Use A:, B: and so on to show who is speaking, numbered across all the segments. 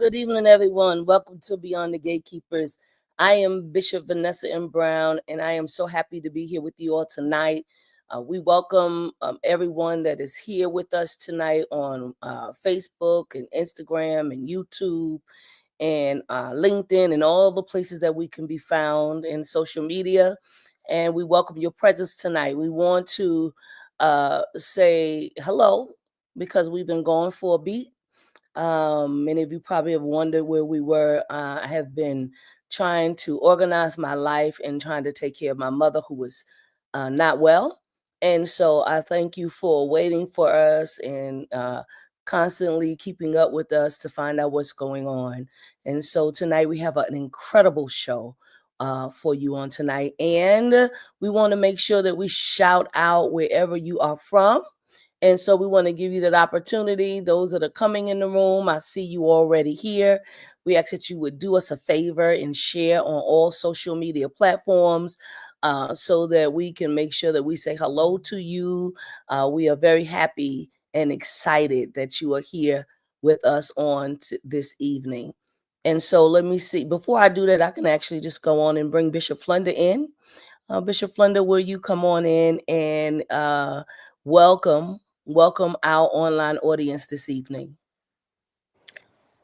A: Good evening, everyone. Welcome to Beyond the Gatekeepers. I am Bishop Vanessa M. Brown, and I am so happy to be here with you all tonight. We welcome everyone that is here with us tonight on Facebook and Instagram and YouTube and LinkedIn and all the places that we can be found in social media. And we welcome your presence tonight. We want to say hello because we've been going for a beat. Many of you probably have wondered where we were. I have been trying to organize my life and trying to take care of my mother who was not well. And so I thank you for waiting for us and constantly keeping up with us to find out what's going on. And so tonight we have an incredible show for you on tonight. And we want to make sure that we shout out wherever you are from. And so we want to give you that opportunity. Those that are coming in the room, I see you already here. We ask that you would do us a favor and share on all social media platforms so that we can make sure that we say hello to you. We are very happy and excited that you are here with us on this evening. And so let me see. Before I do that, I can actually just go on and bring Bishop Flunder in. Bishop Flunder, will you come on in and welcome our online audience this evening?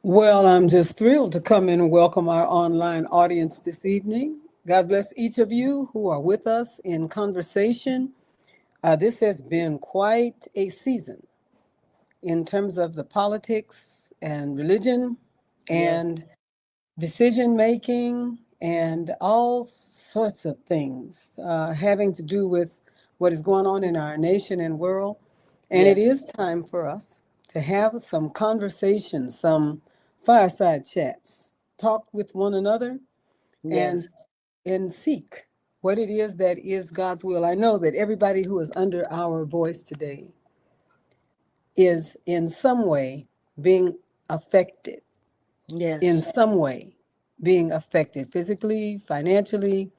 B: Well, I'm just thrilled to come in and welcome our online audience this evening. God bless each of you who are with us in conversation. This has been quite a season in terms of the politics and religion
A: Yes.
B: and decision making and all sorts of things having to do with what is going on in our nation and world. And it
A: Yes.
B: is time for us to have some conversations, some fireside chats, talk with one another, and
A: Yes.
B: and seek what it is that is God's will. I know that everybody who is under our voice today is in some way being affected, in
A: Yes.
B: some way being affected physically, financially,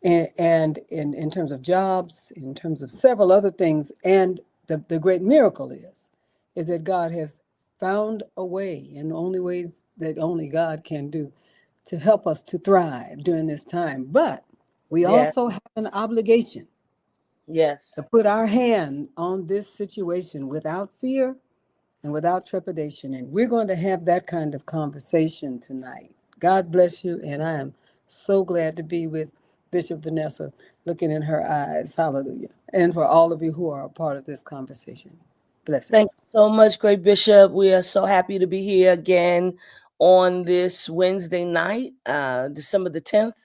B: and in terms of jobs, in terms of several other things. And the great miracle is that God has found a way, in the only ways that only God can do, to help us to thrive during this time. But we
A: Yes.
B: also have an obligation to
A: Yes.
B: put our hand on this situation without fear and without trepidation. And we're going to have that kind of conversation tonight. God bless you. And I am so glad to be with Bishop Vanessa, looking in her eyes. Hallelujah. And for all of you who are a part of this conversation.
A: Thank
B: Blessings.
A: you so much, Great Bishop. We are so happy to be here again on this Wednesday night, December the 10th.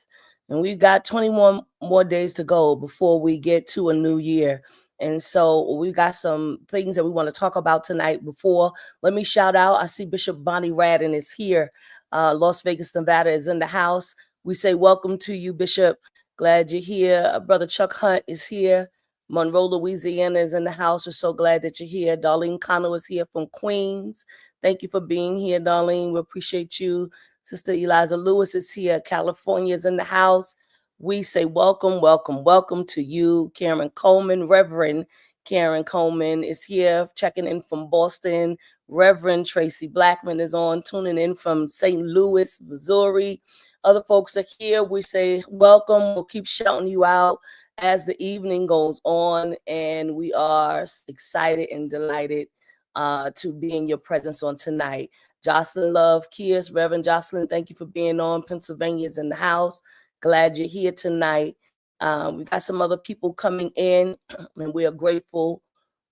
A: And we've got 21 more days to go before we get to a new year. And so we've got some things that we want to talk about tonight. Before, let me shout out, I see Bishop Bonnie Radden is here. Las Vegas, Nevada is in the house. We say welcome to you, Bishop. Glad you're here. Brother Chuck Hunt is here. Monroe, Louisiana is in the house. We're so glad that you're here. Darlene Connell is here from Queens. Thank you for being here, Darlene. We appreciate you. Sister Eliza Lewis is here. California is in the house. We say welcome, welcome, welcome to you. Karen Coleman, Reverend Karen Coleman is here, checking in from Boston. Reverend Tracy Blackman is on, tuning in from St. Louis, Missouri. Other folks are here. We say welcome. We'll keep shouting you out as the evening goes on, and we are excited and delighted to be in your presence on tonight. Jocelyn Love Kiers, Reverend Jocelyn, thank you for being on. Pennsylvania's in the house. Glad you're here tonight. We got some other people coming in, and we are grateful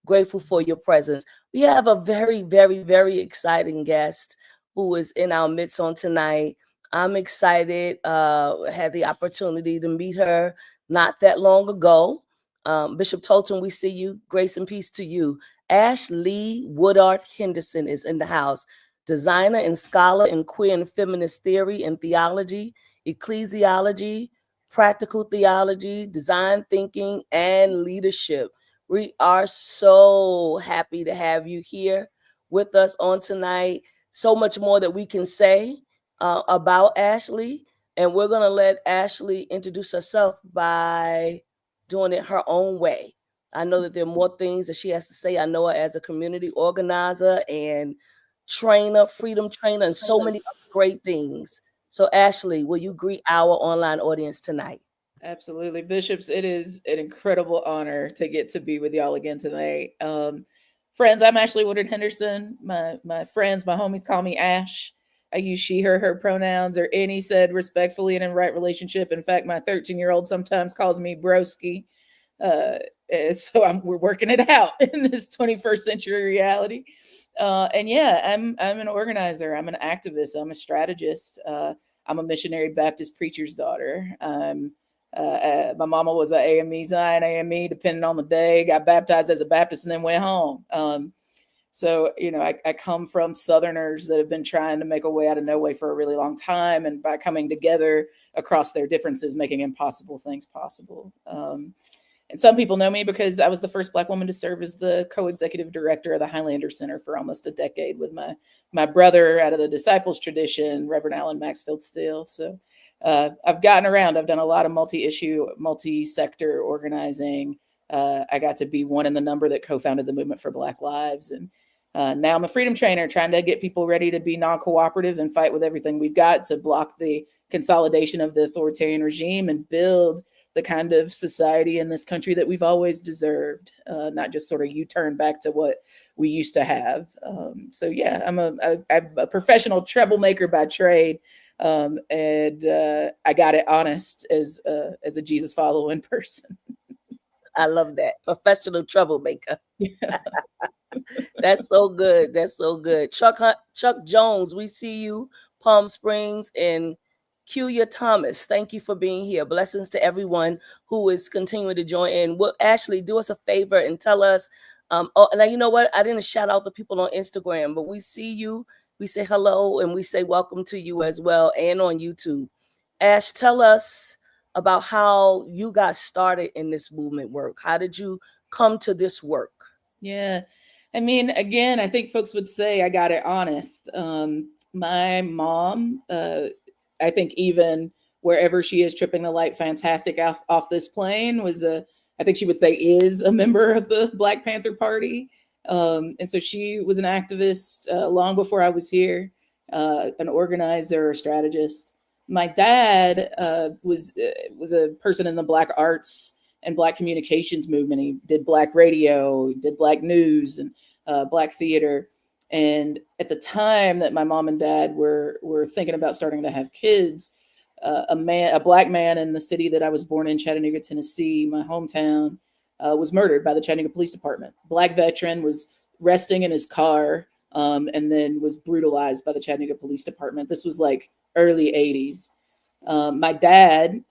A: for your presence. We have a very, very, very exciting guest who is in our midst on tonight. I'm excited. Had the opportunity to meet her not that long ago. Bishop Tolton, we see you. Grace and peace to you. Ash-Lee Woodard Henderson is in the house. Designer and scholar in queer and feminist theory and theology, ecclesiology, practical theology, design thinking, and leadership. We are so happy to have you here with us on tonight. So much more that we can say about Ash-Lee. And we're going to let Ash-Lee introduce herself by doing it her own way. I know that there are more things that she has to say. I know her as a community organizer and trainer, freedom trainer, and so many other great things. So, Ash-Lee, will you greet our online audience tonight?
C: Absolutely. Bishops, it is an incredible honor to get to be with y'all again tonight. Friends, I'm Ash-Lee Woodard Henderson. My friends, my homies call me Ash. I use she, her pronouns, or any said respectfully and in right relationship. In fact, my 13-year-old sometimes calls me broski. So we're working it out in this 21st century reality. And yeah, I'm an organizer. I'm an activist. I'm a strategist. I'm a missionary Baptist preacher's daughter. My mama was a AME Zion, AME, depending on the day. Got baptized as a Baptist and then went home. So, I come from Southerners that have been trying to make a way out of no way for a really long time. And by coming together across their differences, making impossible things possible. And some people know me because I was the first Black woman to serve as the co-executive director of the Highlander Center for almost a decade with my brother out of the Disciples tradition, Reverend Alan Maxfield Steele. So I've gotten around. I've done a lot of multi-issue, multi-sector organizing. I got to be one in the number that co-founded the Movement for Black Lives. And Now I'm a freedom trainer trying to get people ready to be non-cooperative and fight with everything we've got to block the consolidation of the authoritarian regime and build the kind of society in this country that we've always deserved, not just sort of U-turn back to what we used to have. So yeah, I'm a professional troublemaker by trade, and I got it honest as a Jesus following person.
A: I love that. Professional troublemaker.
C: Yeah.
A: That's so good. That's so good. Chuck Jones, we see you. Palm Springs, and Cuya Thomas, thank you for being here. Blessings to everyone who is continuing to join in. Well, Ashley, do us a favor and tell us. Oh, now you know what? I didn't shout out the people on Instagram, but we see you. We say hello and we say welcome to you as well, and on YouTube. Ash, tell us about how you got started in this movement work. How did you come to this work?
C: Yeah. I mean, again, I think folks would say I got it honest. My mom, I think even wherever she is tripping the light fantastic off this plane I think she would say is a member of the Black Panther Party. And so she was an activist long before I was here, an organizer, a strategist. My dad was a person in the Black arts and Black communications movement. He did Black radio, did Black news, and Black theater. And at the time that my mom and dad were thinking about starting to have kids, a Black man in the city that I was born in, Chattanooga, Tennessee, my hometown, was murdered by the Chattanooga Police Department. Black veteran was resting in his car, and then was brutalized by the Chattanooga Police Department. This was like early 80s. My dad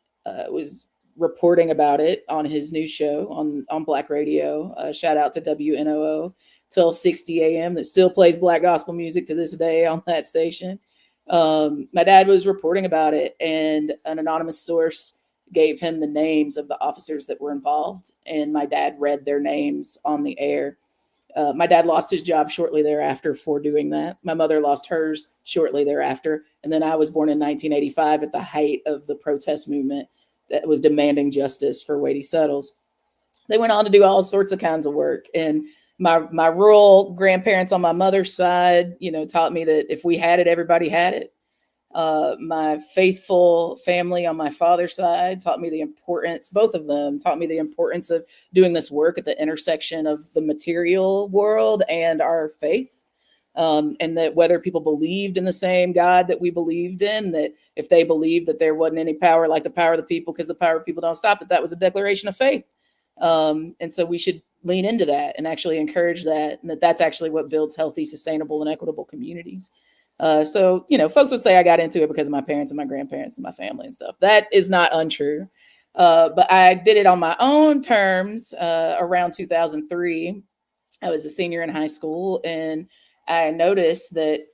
C: was reporting about it on his news show on Black radio. Shout out to WNOO 1260 AM that still plays Black gospel music to this day on that station. My dad was reporting about it, and an anonymous source gave him the names of the officers that were involved, and my dad read their names on the air. My dad lost his job shortly thereafter for doing that. My mother lost hers shortly thereafter. And then I was born in 1985 at the height of the protest movement that was demanding justice for Wadey Settles. They went on to do all sorts of kinds of work. And my rural grandparents on my mother's side, taught me that if we had it, everybody had it. My faithful family on my father's side taught me the importance, both of them taught me the importance of doing this work at the intersection of the material world and our faith. And that whether people believed in the same God that we believed in, that if they believed that there wasn't any power like the power of the people because the power of people don't stop, that was a declaration of faith. And so we should lean into that and actually encourage that, and that's actually what builds healthy, sustainable, and equitable communities. So, folks would say I got into it because of my parents and my grandparents and my family and stuff. That is not untrue. But I did it on my own terms around 2003. I was a senior in high school, and I noticed that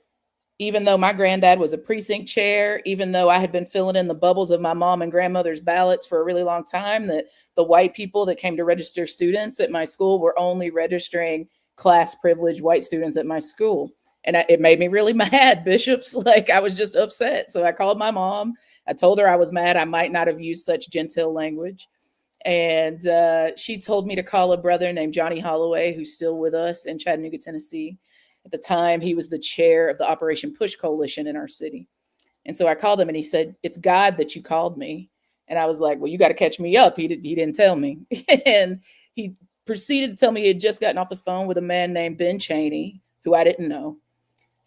C: even though my granddad was a precinct chair, even though I had been filling in the bubbles of my mom and grandmother's ballots for a really long time, that the white people that came to register students at my school were only registering class privileged white students at my school. And it made me really mad, bishops. Like, I was just upset. So I called my mom. I told her I was mad. I might not have used such genteel language. And she told me to call a brother named Johnny Holloway, who's still with us in Chattanooga, Tennessee. At the time, he was the chair of the Operation Push Coalition in our city. And so I called him, and he said, "It's God that you called me." And I was like, "Well, you got to catch me up." He didn't tell me. And he proceeded to tell me he had just gotten off the phone with a man named Ben Cheney, who I didn't know.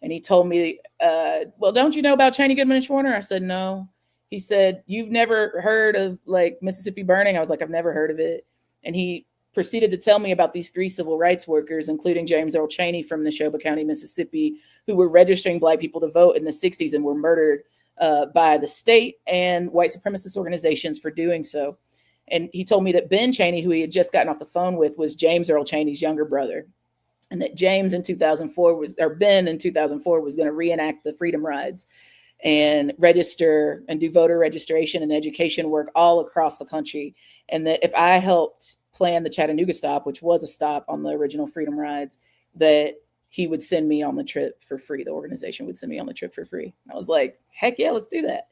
C: And he told me, "Well, don't you know about Cheney, Goodman, and Schwerner?" I said, "No." He said, "You've never heard of like Mississippi Burning?" I was like, "I've never heard of it." And he proceeded to tell me about these 3 civil rights workers, including James Earl Cheney from Neshoba County, Mississippi, who were registering Black people to vote in the 60s and were murdered by the state and white supremacist organizations for doing so. And he told me that Ben Cheney, who he had just gotten off the phone with, was James Earl Cheney's younger brother. And that Ben in 2004 was going to reenact the Freedom Rides and register and do voter registration and education work all across the country. And that if I helped plan the Chattanooga stop, which was a stop on the original Freedom Rides, that he would send me on the trip for free. The organization would send me on the trip for free. I was like, heck yeah, let's do that.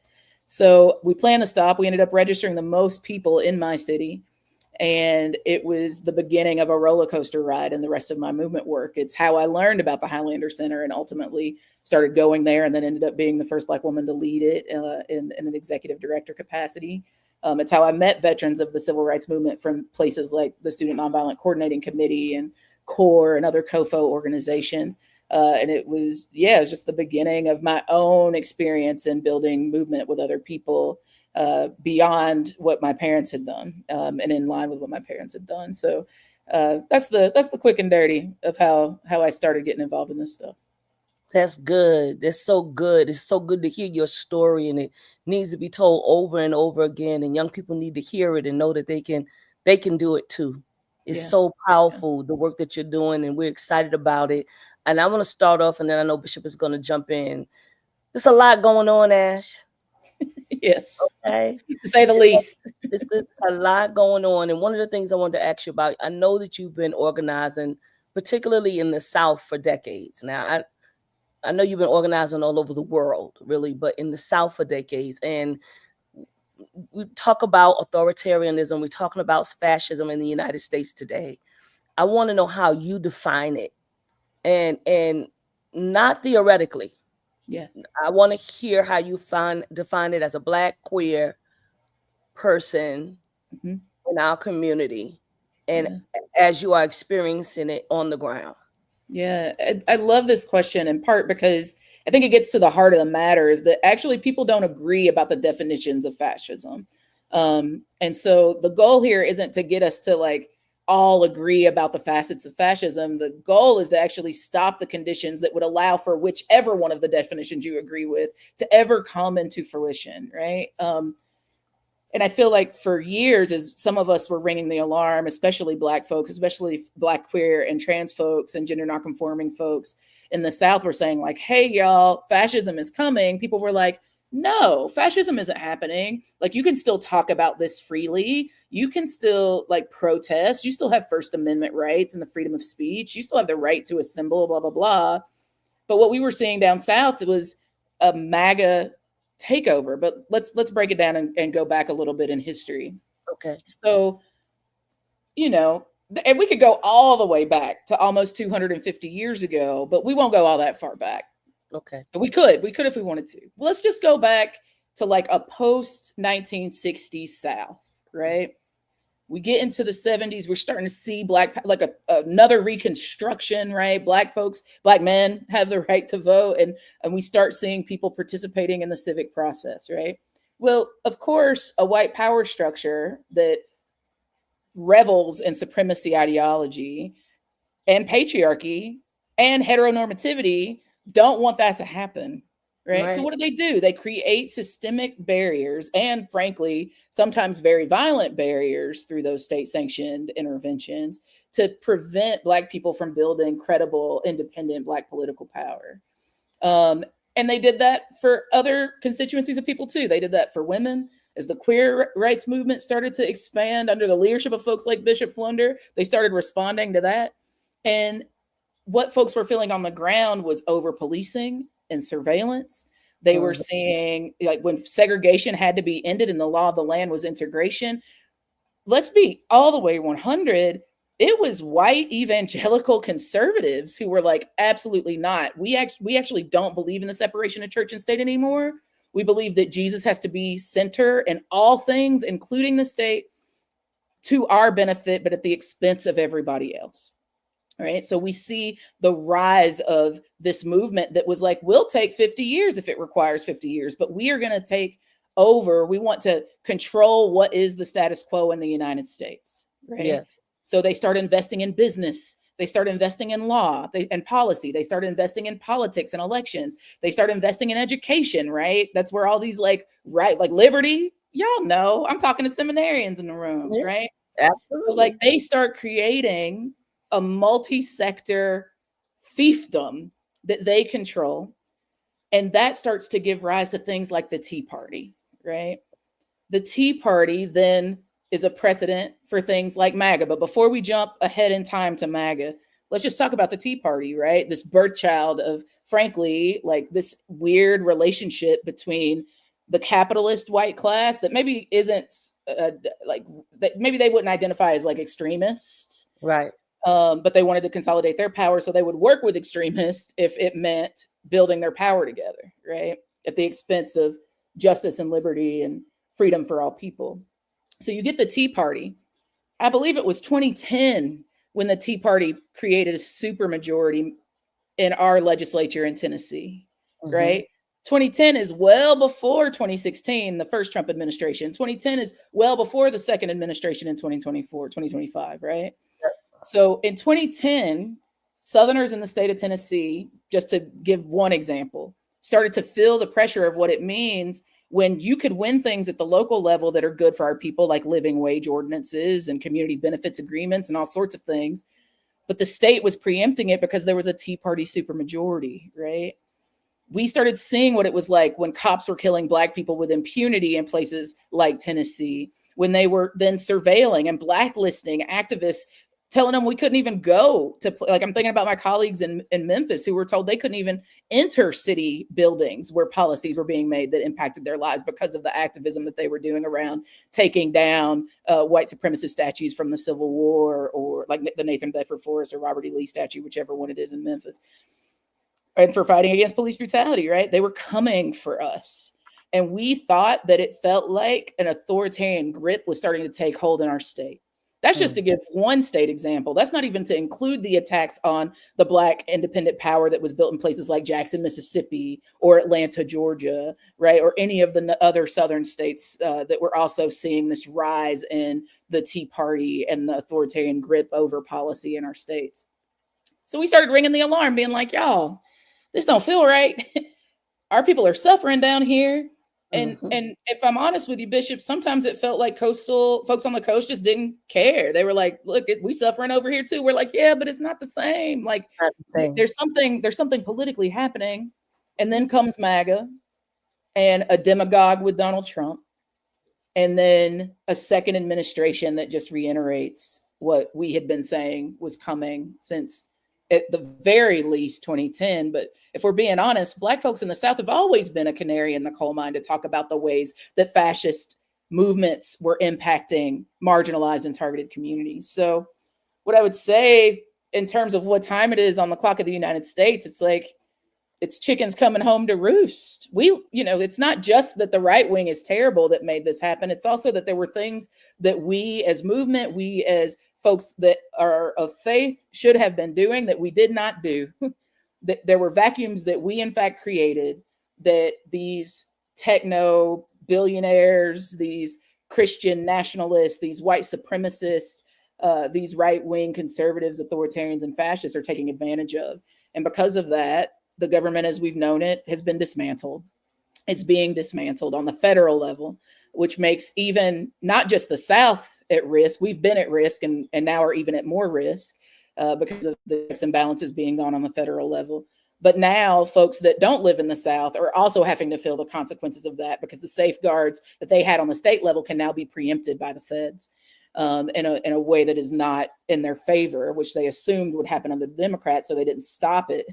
C: So we planned a stop. We ended up registering the most people in my city. And it was the beginning of a roller coaster ride in the rest of my movement work. It's how I learned about the Highlander Center and ultimately started going there, and then ended up being the first Black woman to lead it in an executive director capacity. It's how I met veterans of the civil rights movement from places like the Student Nonviolent Coordinating Committee and CORE and other COFO organizations. And it was just the beginning of my own experience in building movement with other people beyond what my parents had done, and in line with what my parents had done. So that's the quick and dirty of how I started getting involved in this stuff.
A: That's good. That's so good. It's so good to hear your story, and it needs to be told over and over again. And young people need to hear it and know that they can do it too. It's so powerful, the work that you're doing, and we're excited about it. And I want to start off, and then I know Bishop is going to jump in. There's a lot going on, Ash.
C: Yes.
A: Okay.
C: To say the least.
A: There's a lot going on. And one of the things I wanted to ask you about, I know that you've been organizing, particularly in the South, for decades. Now, I know you've been organizing all over the world, really, but in the South for decades. And we talk about authoritarianism. We're talking about fascism in the United States today. I want to know how you define it, and not theoretically.
C: Yeah.
A: I want to hear how you define it as a Black queer person in our community, and as you are experiencing it on the ground.
C: Yeah, I love this question, in part because I think it gets to the heart of the matter, is that actually people don't agree about the definitions of fascism. And so the goal here isn't to get us to like all agree about the facets of fascism. The goal is to actually stop the conditions that would allow for whichever one of the definitions you agree with to ever come into fruition, right? And I feel like for years, as some of us were ringing the alarm, especially Black folks, especially Black, queer, and trans folks and gender nonconforming folks in the South were saying like, hey, y'all, fascism is coming. People were like, no, fascism isn't happening. Like, you can still talk about this freely. You can still like protest. You still have First Amendment rights and the freedom of speech. You still have the right to assemble, blah, blah, blah. But what we were seeing down South, it was a MAGA takeover. But let's break it down and go back a little bit in history.
A: Okay.
C: So, and we could go all the way back to almost 250 years ago, but we won't go all that far back.
A: Okay.
C: We could if we wanted to. Let's just go back to like a post 1960s South, right? We get into the 70s, we're starting to see another reconstruction, right? Black folks, Black men have the right to vote, and we start seeing people participating in the civic process, right? Well, of course, a white power structure that revels in supremacy ideology and patriarchy and heteronormativity don't want that to happen. Right. So what do? They create systemic barriers and, frankly, sometimes very violent barriers through those state-sanctioned interventions to prevent Black people from building credible, independent Black political power. And they did that for other constituencies of people, too. They did that for women. As the queer rights movement started to expand under the leadership of folks like Bishop Flunder, they started responding to that. And what folks were feeling on the ground was over-policing and surveillance. They were seeing, like, when segregation had to be ended and the law of the land was integration. Let's be all the way 100. It was white evangelical conservatives who were like, absolutely not. We actually don't believe in the separation of church and state anymore. We believe that Jesus has to be center in all things, including the state, to our benefit, but at the expense of everybody else. Right. So we see the rise of this movement that was like, we'll take 50 years if it requires 50 years, but we are going to take over. We want to control what is the status quo in the United States. Right. Yes. So they start investing in business. They start investing in law and policy. They start investing in politics and elections. They start investing in education. Right. That's where all these like liberty. Y'all know, I'm talking to seminarians in the room. Yeah. Right.
A: Absolutely.
C: So like they start creating a multi-sector fiefdom that they control. And that starts to give rise to things like the Tea Party, right? The Tea Party then is a precedent for things like MAGA. But before we jump ahead in time to MAGA, let's just talk about the Tea Party, right? This birth child of, frankly, like this weird relationship between the capitalist white class that maybe isn't like that, maybe they wouldn't identify as like extremists,
A: Right.
C: but they wanted to consolidate their power, so they would work with extremists if it meant building their power together, right, at the expense of justice and liberty and freedom for all people. So you get the Tea Party. I believe it was 2010 when the Tea Party created a supermajority in our legislature in Tennessee, right? 2010 is well before 2016, the first Trump administration. 2010 is well before the second administration in 2024, 2025, right? So in 2010, Southerners in the state of Tennessee, just to give one example, started to feel the pressure of what it means when you could win things at the local level that are good for our people, like living wage ordinances and community benefits agreements and all sorts of things. But the state was preempting it because there was a Tea Party supermajority, right? We started seeing what it was like when cops were killing Black people with impunity in places like Tennessee, when they were then surveilling and blacklisting activists, telling them we couldn't even go to, like, I'm thinking about my colleagues in Memphis who were told they couldn't even enter city buildings where policies were being made that impacted their lives because of the activism that they were doing around taking down white supremacist statues from the Civil War, or like the Nathan Bedford Forrest or Robert E. Lee statue, whichever one it is in Memphis, and for fighting against police brutality, right? They were coming for us. And we thought that it felt like an authoritarian grip was starting to take hold in our state. That's just to give one state example. That's not even to include the attacks on the Black independent power that was built in places like Jackson, Mississippi, or Atlanta, Georgia, right? Or any of the other southern states that were also seeing this rise in the Tea Party and the authoritarian grip over policy in our states. So we started ringing the alarm, being like, y'all, this don't feel right. Our people are suffering down here. And if I'm honest with you, Bishop, sometimes it felt like coastal folks on the coast just didn't care. They were like, look, we suffering over here too. We're like, yeah, but it's not the same. Like, there's something politically happening. And then comes MAGA and a demagogue with Donald Trump. And then a second administration that just reiterates what we had been saying was coming since at the very least 2010. But if we're being honest, Black folks in the South have always been a canary in the coal mine to talk about the ways that fascist movements were impacting marginalized and targeted communities. So what I would say in terms of what time it is on the clock of the United States, it's like, it's chickens coming home to roost. It's not just that the right wing is terrible that made this happen. It's also that there were things that we as movement, we as folks that are of faith should have been doing that we did not do. There were vacuums that we in fact created that these techno billionaires, these Christian nationalists, these white supremacists, these right-wing conservatives, authoritarians, and fascists are taking advantage of. And because of that, the government as we've known it has been dismantled. It's being dismantled on the federal level, which makes even not just the South at risk. We've been at risk and now are even at more risk because of the checks and balances being gone on the federal level. But now folks that don't live in the South are also having to feel the consequences of that because the safeguards that they had on the state level can now be preempted by the feds in a way that is not in their favor, which they assumed would happen under the Democrats, so they didn't stop it.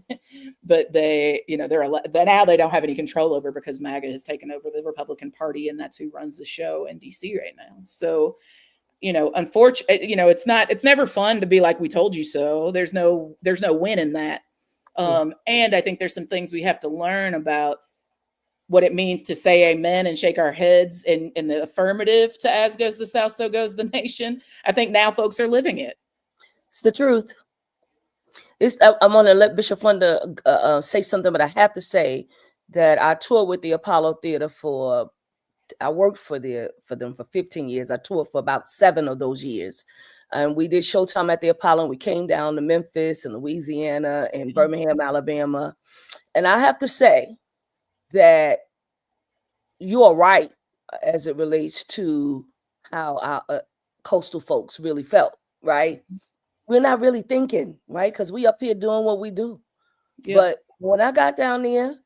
C: But now they don't have any control over because MAGA has taken over the Republican Party, and that's who runs the show in DC right now. So, unfortunately, it's never fun to be like, we told you so. There's no win in that. And I think there's some things we have to learn about what it means to say amen and shake our heads in the affirmative to as goes the South, so goes the nation. I think now folks are living it.
A: It's the truth. I'm going to let Bishop Flunder say something, but I have to say that I toured with the Apollo Theater I worked for them for 15 years. I toured for about 7 of those years. And we did Showtime at the Apollo. And we came down to Memphis and Louisiana and Birmingham, Alabama. And I have to say that you are right as it relates to how our coastal folks really felt, right? We're not really thinking, right? Because we up here doing what we do. Yeah. But when I got down there,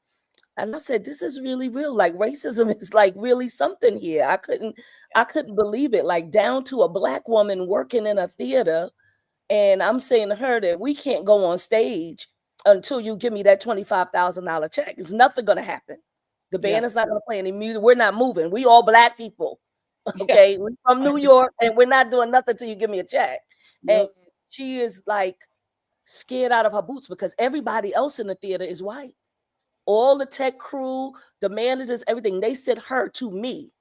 A: and I said, this is really real. Like, racism is like really something here. I couldn't believe it. Like, down to a Black woman working in a theater. And I'm saying to her that we can't go on stage until you give me that $25,000 check. It's nothing going to happen. The band is not going to play any music. We're not moving. We all Black people. Okay. We're from New York and we're not doing nothing till you give me a check. And she is like scared out of her boots because everybody else in the theater is white. All the tech crew, the managers, everything, they sent her to me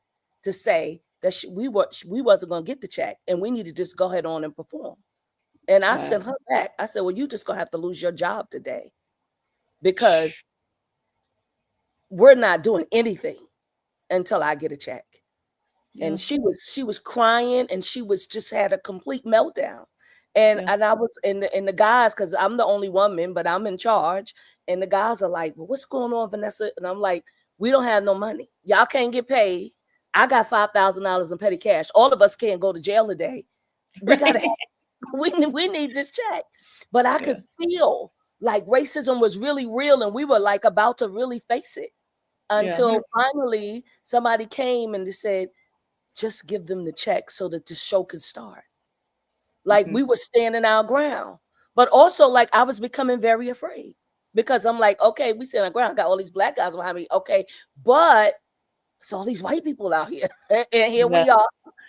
A: to say that we wasn't going to get the check and we need to just go ahead on and perform. And I sent her back. I said, well, you just going to have to lose your job today because we're not doing anything until I get a check. And she was crying and she was just had a complete meltdown. And I was and the guys, because I'm the only woman, but I'm in charge. And the guys are like, well, what's going on, Vanessa? And I'm like, we don't have no money. Y'all can't get paid. I got $5,000 in petty cash. All of us can't go to jail today. We gotta we need this check. But I could feel like racism was really real and we were like about to really face it until finally somebody came and just said, just give them the check so that the show could start. Like we were standing our ground, but also like I was becoming very afraid because I'm like, okay, we stand our ground, got all these Black guys behind me. Okay, but it's all these white people out here. And here we are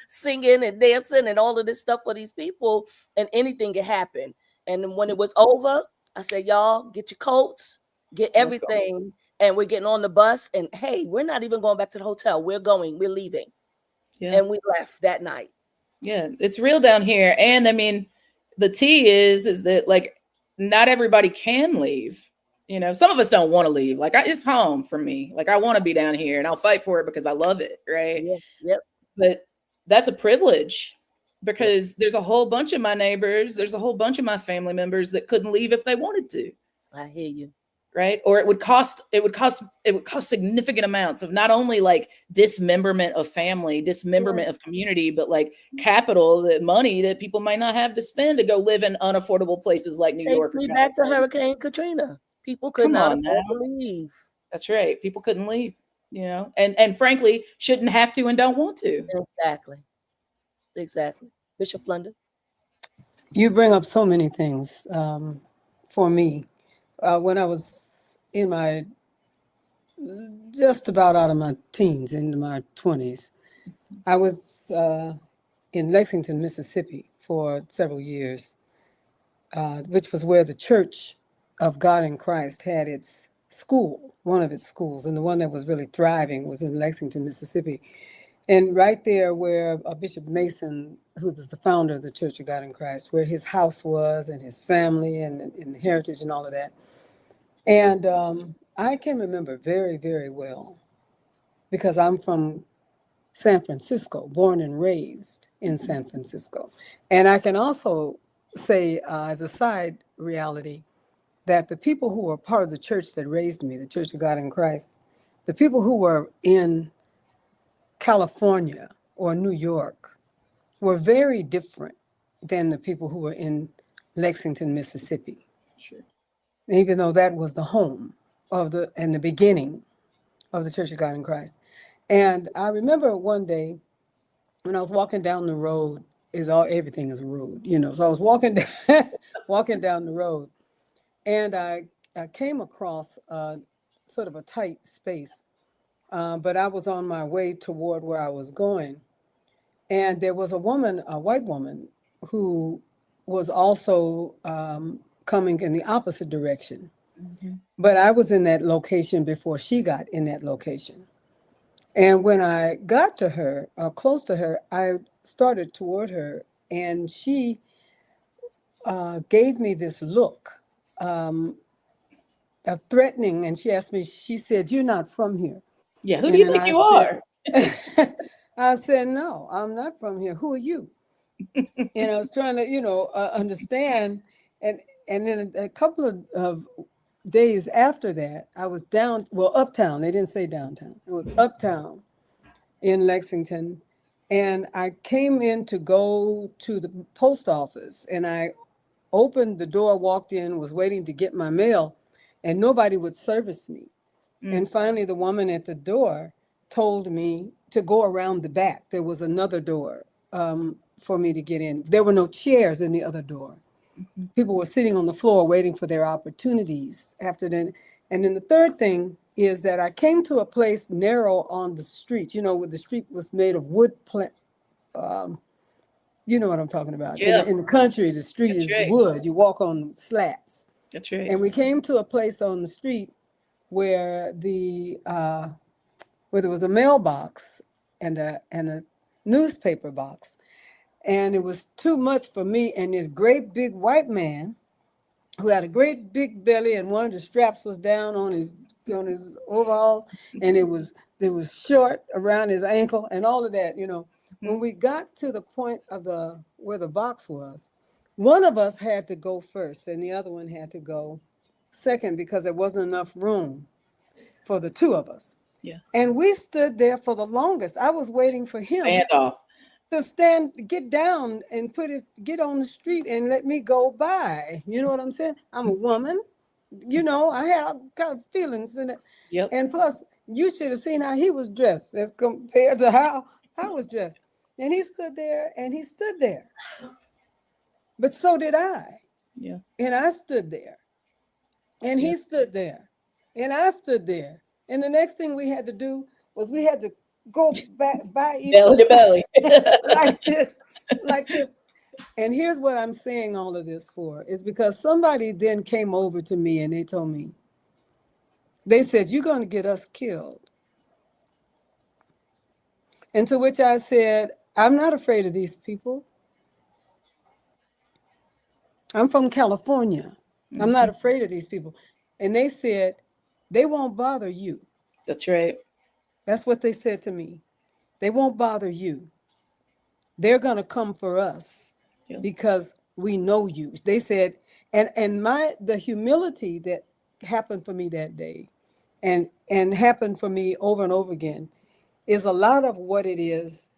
A: singing and dancing and all of this stuff for these people, and anything can happen. And then when it was over, I said, y'all get your coats, get everything, and we're getting on the bus. And hey, we're not even going back to the hotel. We're leaving. Yeah. And we left that night.
C: Yeah, it's real down here. And I mean, the tea is that like not everybody can leave. You know, some of us don't want to leave. Like it's home for me. Like I want to be down here and I'll fight for it because I love it. Right.
A: Yeah. Yep.
C: But that's a privilege because there's a whole bunch of my neighbors. There's a whole bunch of my family members that couldn't leave if they wanted to.
A: I hear you.
C: Right. Or it would cost significant amounts of not only like dismemberment of family, dismemberment of community, but like capital, the money that people might not have to spend to go live in unaffordable places like New York.
A: Take me back to Hurricane Katrina. People could not leave.
C: That's right. People couldn't leave, you know, and frankly, shouldn't have to and don't want to.
A: Exactly. Bishop Flunder.
B: You bring up so many things for me. When I was in my, just about out of my teens, into my 20s, I was in Lexington, Mississippi for several years, which was where the Church of God in Christ had its school, one of its schools, and the one that was really thriving was in Lexington, Mississippi. And right there where Bishop Mason, who was the founder of the Church of God in Christ, where his house was and his family and heritage and all of that. And I can remember very, very well because I'm from San Francisco, born and raised in San Francisco. And I can also say as a side reality that the people who were part of the church that raised me, the Church of God in Christ, the people who were in California or New York were very different than the people who were in Lexington, Mississippi.
C: Sure.
B: Even though that was the home of the beginning of the Church of God in Christ. And I remember one day when I was walking down the road, everything is a road, you know. So I was walking down the road, and I came across sort of a tight space, but I was on my way toward where I was going. And there was a white woman, who was also coming in the opposite direction. Mm-hmm. But I was in that location before she got in that location. And when I got to her, close to her, I started toward her, and she gave me this look of threatening. And she asked me, she said, "You're not from here."
C: Yeah, who do you think you are?
B: I said, "No, I'm not from here. Who are you?" And I was trying to, understand. And then a couple of days after that, I was uptown. They didn't say downtown. It was uptown in Lexington. And I came in to go to the post office, and I opened the door, walked in, was waiting to get my mail, and nobody would service me. And finally, the woman at the door told me to go around the back. There was another door for me to get in. There were no chairs in the other door. People were sitting on the floor waiting for their opportunities after then. And then the third thing is that I came to a place narrow on the street, where the street was made of wood you know what I'm talking about.
C: Yeah.
B: In the country, the street
C: That's
B: is
C: right.
B: wood. You walk on slats.
C: That's right.
B: And we came to a place on the street where where there was a mailbox and a newspaper box. And it was too much for me and this great big white man who had a great big belly, and one of the straps was down on his overalls, and it was short around his ankle and all of that. When we got to the point of where the box was, one of us had to go first and the other one had to go second because there wasn't enough room for the two of us.
C: Yeah.
B: And we stood there for the longest. I was waiting for him
C: Standoff.
B: to get down and get on the street and let me go by. You know what I'm saying? I'm a woman. I have all kind of feelings in it.
C: Yep.
B: And plus, you should have seen how he was dressed as compared to how I was dressed. And he stood there and he stood there. But so did I.
C: Yeah.
B: And I stood there. And he stood there. And I stood there. And the next thing we had to do was we had to go back by each
C: Belly to belly.
B: like this. And here's what I'm saying all of this for, is because somebody then came over to me and they told me, they said, "You're going to get us killed." And to which I said, "I'm not afraid of these people. I'm from California. I'm not afraid of these people." And they said, "They won't bother you."
C: That's right.
B: That's what they said to me. "They won't bother you. They're going to come for us because we know you." They said, and the humility that happened for me that day and happened for me over and over again is a lot of what it is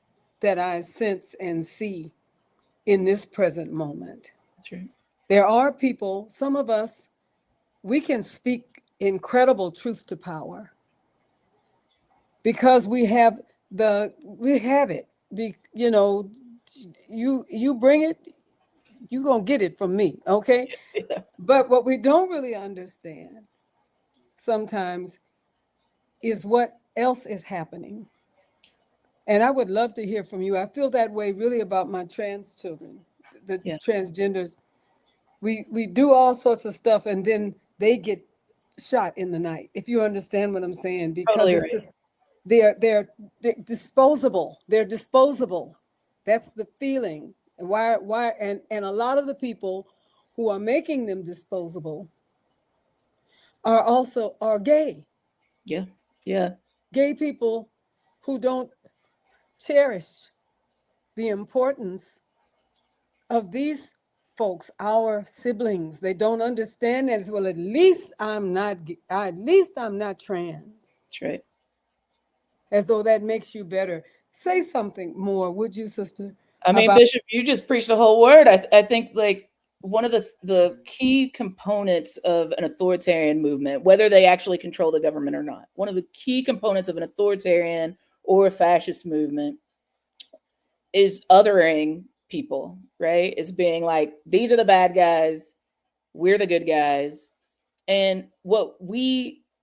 B: that I sense and see in this present moment.
C: That's right.
B: There are people, some of us, we can speak incredible truth to power because we have it. You bring it, you're going to get it from me, okay?
C: Yeah.
B: But what we don't really understand sometimes is what else is happening. And I would love to hear from you. I feel that way really about my trans children, the transgenders. We do all sorts of stuff and then they get shot in the night, if you understand what I'm saying, because
C: Totally
B: it's
C: right.
B: just, they're disposable. They're disposable. That's the feeling. And why and a lot of the people who are making them disposable are gay.
C: Yeah. Yeah.
B: Gay people who don't cherish the importance of these folks, our siblings. They don't understand that as well. At least I'm not trans.
C: That's right.
B: As though that makes you better. Say something more, would you, sister?
C: I mean, Bishop, you just preached the whole word. I think like one of the key components of an authoritarian movement, whether they actually control the government or not, one of the key components of an authoritarian or a fascist movement is othering people, right? Is being like, these are the bad guys, we're the good guys. And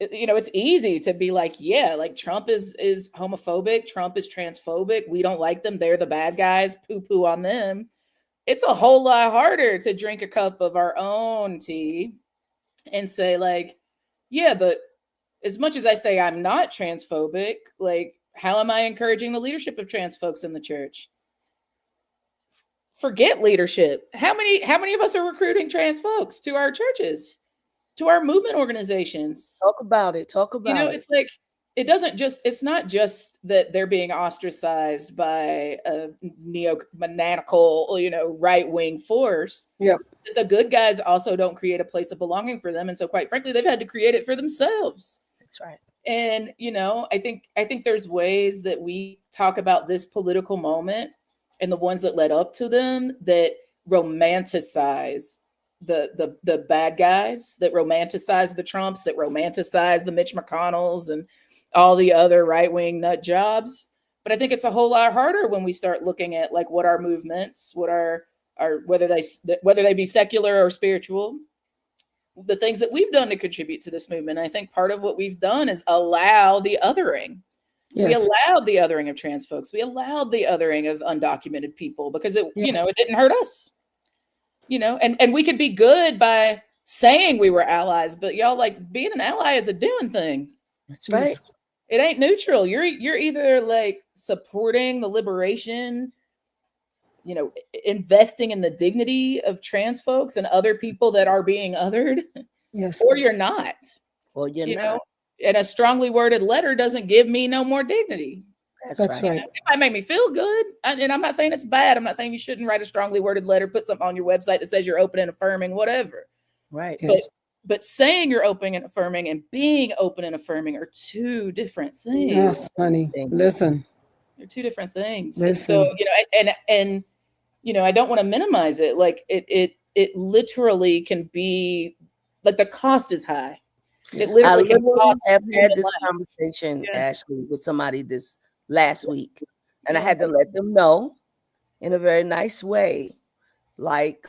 C: it's easy to be like, yeah, like Trump is homophobic, Trump is transphobic, we don't like them, they're the bad guys, poo-poo on them. It's a whole lot harder to drink a cup of our own tea and say like, yeah, but as much as I say I'm not transphobic, like, how am I encouraging the leadership of trans folks in the church? Forget leadership. How many of us are recruiting trans folks to our churches, to our movement organizations?
A: Talk about it.
C: It's like, it's not just that they're being ostracized by a neo-maniacal, right-wing force.
B: Yep.
C: The good guys also don't create a place of belonging for them. And so quite frankly, they've had to create it for themselves.
A: That's right.
C: And, I think there's ways that we talk about this political moment and the ones that led up to them that romanticize the bad guys, that romanticize the Trumps, that romanticize the Mitch McConnells and all the other right-wing nut jobs. But I think it's a whole lot harder when we start looking at like what our movements, what are whether they be secular or spiritual, the things that we've done to contribute to this movement. I think part of what we've done is allow the othering.
B: Yes.
C: We allowed the othering of trans folks. We allowed the othering of undocumented people because it,
B: Yes.
C: you know, it didn't hurt us. You know, and we could be good by saying we were allies, but y'all, like, being an ally is a doing thing.
A: That's right.
B: Yes.
C: It ain't neutral. You're either like supporting the liberation, you know, investing in the dignity of trans folks and other people that are being othered,
B: Yes.
C: or you're not.
A: Well, you're
C: You
A: not.
C: know, and a strongly worded letter doesn't give me no more dignity.
B: That's right.
C: It might make me feel good. And I'm not saying it's bad. I'm not saying you shouldn't write a strongly worded letter, put something on your website that says you're open and affirming, whatever.
A: Right.
B: Yes.
C: But saying you're open and affirming and being open and affirming are two different things.
B: Yes, honey. Listen.
C: They're two different things.
B: Listen.
C: And so, you know, and you know, I don't want to minimize it. Like it literally can be, like, the cost is high. It
A: I
C: literally can
A: literally
C: cost
A: have had
C: human
A: this
C: life.
A: conversation,
C: Yeah.
A: Ashley, with somebody this last week, and I
C: Yeah.
A: had to let them know in a very nice way, like,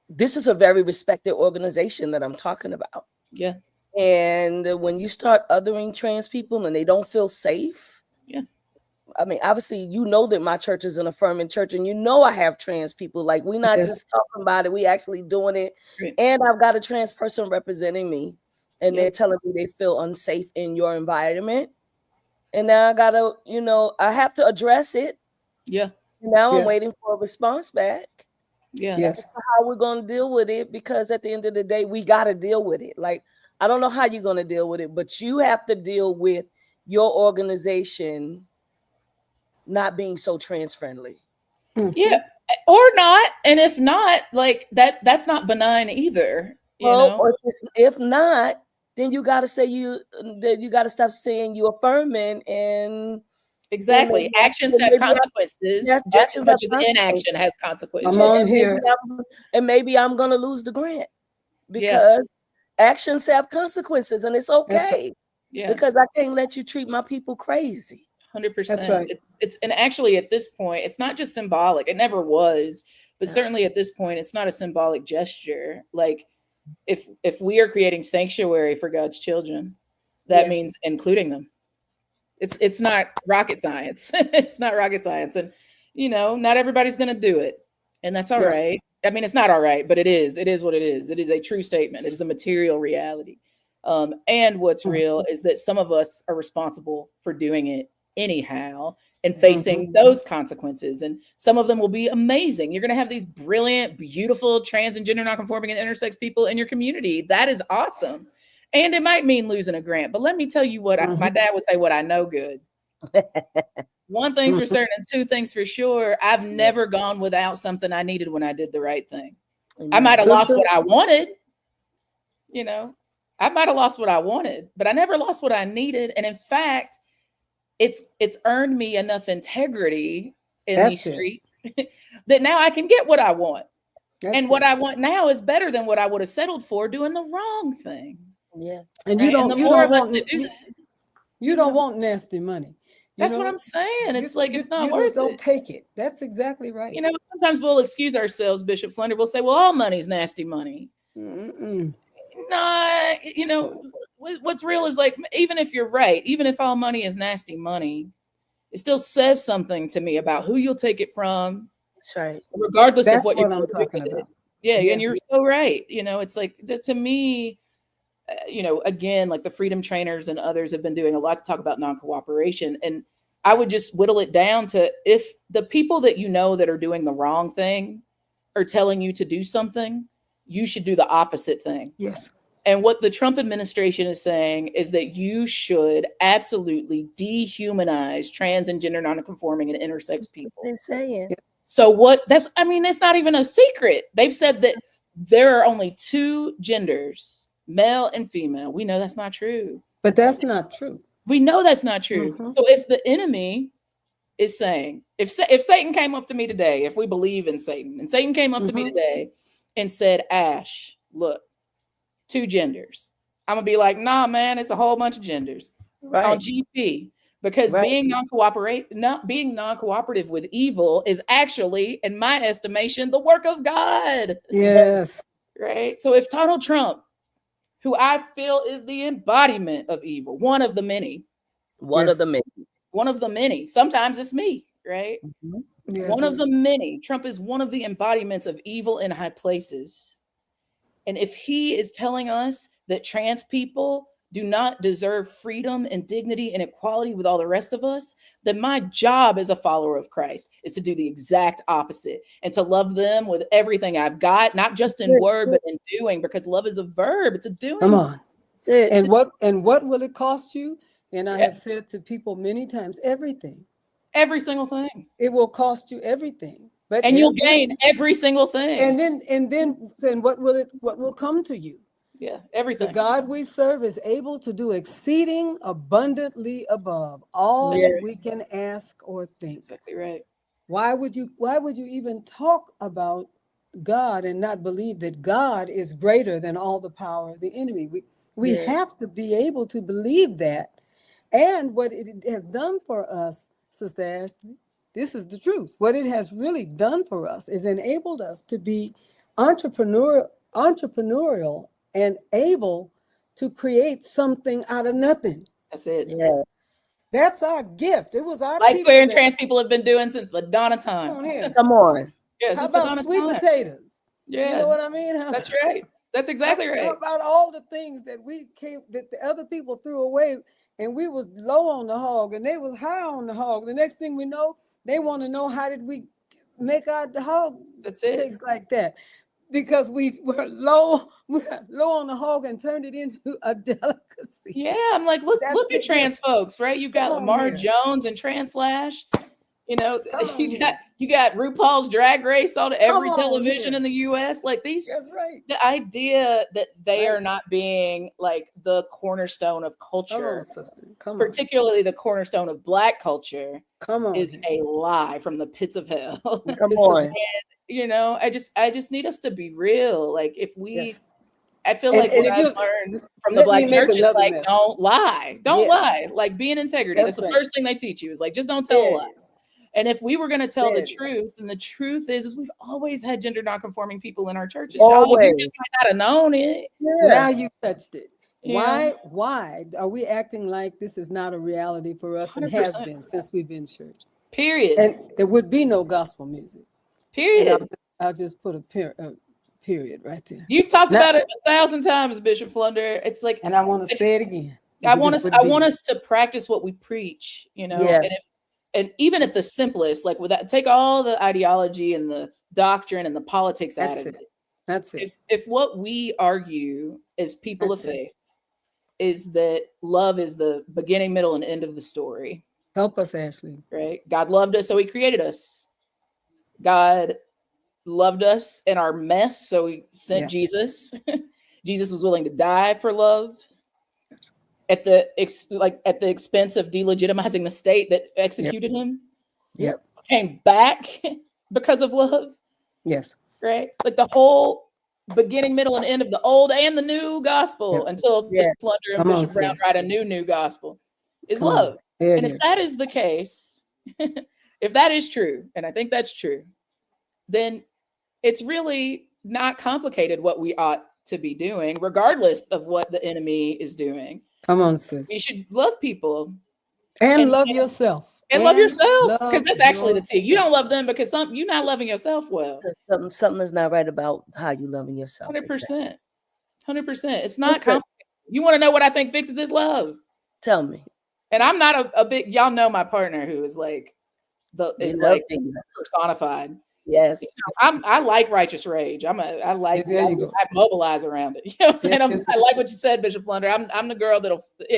A: this is a very respected organization that I'm talking about.
C: Yeah.
A: And when you start othering trans people and they don't feel safe,
C: Yeah.
A: I mean, obviously, you know that my church is an affirming church, and you know I have trans people. Like, we're not
B: Yes.
A: just talking about it, we actually doing it.
C: Right.
A: And I've got a trans person representing me, and
C: Yeah.
A: they're telling me they feel unsafe in your environment. And now I gotta, you know, I have to address it.
C: Yeah.
A: And now I'm
B: Yes.
A: waiting for a response back.
C: Yeah.
B: Yes.
A: How we're gonna deal with it, because at the end of the day, we gotta deal with it. Like, I don't know how you're gonna deal with it, but you have to deal with your organization not being so trans friendly.
C: Yeah. Or not. And if not, like, that's not benign either. You know?
A: Or if not, then you gotta say you gotta stop saying you affirming, and
C: Exactly.
A: maybe-
C: Actions
A: then
C: have
A: maybe I-
C: consequences
A: yes,
C: just
A: actions
C: as much
A: have
C: as inaction has consequences.
B: I'm on
A: and
B: here.
A: maybe I'm gonna lose the grant
C: Yeah.
A: because actions have consequences, and it's okay
C: Yeah.
A: because I can't let you treat my people crazy.
C: 100%.
B: That's right.
C: It's and actually at this point, it's not just symbolic. It never was, but
A: Yeah.
C: certainly at this point, it's not a symbolic gesture. Like, if we are creating sanctuary for God's children, that
A: Yeah.
C: means including them. It's not rocket science. It's not rocket science, and you know, not everybody's going to do it, and that's all
B: Yeah.
C: right. I mean, it's not all right, but it is. It is what it is. It is a true statement. It is a material reality. And what's real is that some of us are responsible for doing it anyhow and facing those consequences. And some of them will be amazing. You're going to have these brilliant, beautiful trans and gender nonconforming and intersex people in your community. That is awesome. And it might mean losing a grant. But let me tell you what, my dad would say, what I know good. One thing's for certain and two things for sure. I've never gone without something I needed when I did the right thing. I might have lost what I wanted. You know, I might have lost what I wanted, but I never lost what I needed. And in fact, it's earned me enough integrity in these streets that now I can get what I want. And what I want now is better than what I would have settled for doing the wrong thing.
A: Yeah.
B: And
C: Right?
B: you don't,
C: And the
B: you
C: more
B: don't
C: of us
B: want,
C: that do that,
B: you don't want nasty money. You
C: that's
B: know,
C: what I'm saying. It's like, it's not
B: you
C: worth
B: just don't
C: it.
B: take it. That's exactly right.
C: You know, sometimes we'll excuse ourselves, Bishop Flunder. We'll say, well, all money's nasty money. Nah, you know, what's real is, like, even if you're right, even if all money is nasty money, it still says something to me about who you'll take it from.
A: That's right.
C: Regardless of what you're
B: I'm talking about.
C: Yeah,
B: Yes.
C: and you're so right. You know, it's like, to me, you know, again, like the freedom trainers and others have been doing a lot to talk about non-cooperation. And I would just whittle it down to, if the people that you know that are doing the wrong thing are telling you to do something, you should do the opposite thing.
B: Yes.
C: And what the Trump administration is saying is that you should absolutely dehumanize trans and gender nonconforming and intersex people.
A: They're saying.
C: So that's not even a secret. They've said that there are only two genders, male and female. We know that's not true.
B: But that's not true.
C: We know that's not true. So if the enemy is saying, if Satan came up to me today, if we believe in Satan, and Satan came up to me today and said, Ash, look, two genders, I'm gonna be like, nah, man, it's a whole bunch of genders on GP. Because being non-cooperative with evil is actually, in my estimation, the work of God.
B: Yes.
C: right? So if Donald Trump, who I feel is the embodiment of evil, one of the many,
A: One of the many.
C: sometimes it's me, right?
A: Mhm.
B: Yes.
C: One of the many. Trump is one of the embodiments of evil in high places. And if he is telling us that trans people do not deserve freedom and dignity and equality with all the rest of us, then my job as a follower of Christ is to do the exact opposite and to love them with everything I've got, not just in word, but in doing, because love is a verb. It's a doing.
B: Come on.
A: That's it.
B: And what will it cost you? And I have said to people many times, everything.
C: Every single thing.
B: It will cost you everything.
C: And you'll gain every single thing.
B: And then what will come to you?
C: Yeah, everything.
B: The God we serve is able to do exceeding abundantly above all we can ask or think.
C: That's exactly right.
B: Why would you even talk about God and not believe that God is greater than all the power of the enemy? We have to be able to believe that. And what it has done for us, Sister Ashley, this is the truth. What it has really done for us is enabled us to be entrepreneurial and able to create something out of nothing.
C: That's it.
A: Yes.
B: That's our gift. It was our
C: like queer and trans people have been doing since the dawn of time.
B: Come on here.
A: Come on.
C: Yeah,
B: How about sweet potatoes?
C: Yeah.
B: You know what I mean?
C: That's right. That's exactly right.
B: How about all the things that that the other people threw away, and we was low on the hog and they was high on the hog. The next thing we know, they want to know, how did we make our hog taste like that? Because we were low on the hog and turned it into a delicacy.
C: Yeah, I'm like, look at trans folks, right? You got Lamar Jones and Translash. You know, you got RuPaul's Drag Race on every television in the U.S. Like these,
B: that's right.
C: The idea that they are not being like the cornerstone of culture, particularly the cornerstone of Black culture, is a lie from the pits of hell.
A: Come on.
C: And, you know, I just need us to be real. Like if we, I feel like what I've learned from the Black church is like, don't lie, lie, like be in integrity. That's the first thing they teach you is like, just don't tell lies. And if we were going to tell the truth, and the truth is we've always had gender nonconforming people in our churches.
A: Always.
C: You just might not have known it.
B: Yeah. Now you touched it. Yeah. Why are we acting like this is not a reality for us 100%. And has been since we've been church?
C: Period.
B: And there would be no gospel music.
C: Period.
B: I'll just put a period right there.
C: You've talked about it 1,000 times, Bishop Flunder. It's like,
B: and I want to say it again.
C: I want us to practice what we preach, you know.
A: Yes.
C: And even at the simplest, like with that, take all the ideology and the doctrine and the politics out of it.
B: That's it.
C: If what we argue as people of faith is that love is the beginning, middle, and end of the story.
B: Help us, Ashley.
C: Right? God loved us, so he created us. God loved us in our mess, so he sent Jesus. Jesus was willing to die for love. At the expense of delegitimizing the state that executed him.
B: Yep.
C: Came back because of love.
B: Yes.
C: Right? Like the whole beginning, middle, and end of the old and the new gospel until Bishop Flunder and Bishop Brown write a new gospel is love. And if that is the case, if that is true, and I think that's true, then it's really not complicated what we ought to be doing, regardless of what the enemy is doing.
B: Come on, sis.
C: You should love people.
B: And love yourself.
C: And love yourself. Because that's actually the T. You don't love them because you're not loving yourself well.
A: Something is not right about how you're loving yourself.
C: 100%. 100%. It's not complicated. You want to know what I think fixes this love?
A: Tell me.
C: And I'm not a big, y'all know my partner who is like, personified.
A: Yes.
C: You know, I like righteous rage. I mobilize around it. You know what I'm saying? I like what you said, Bishop Flunder. I'm the girl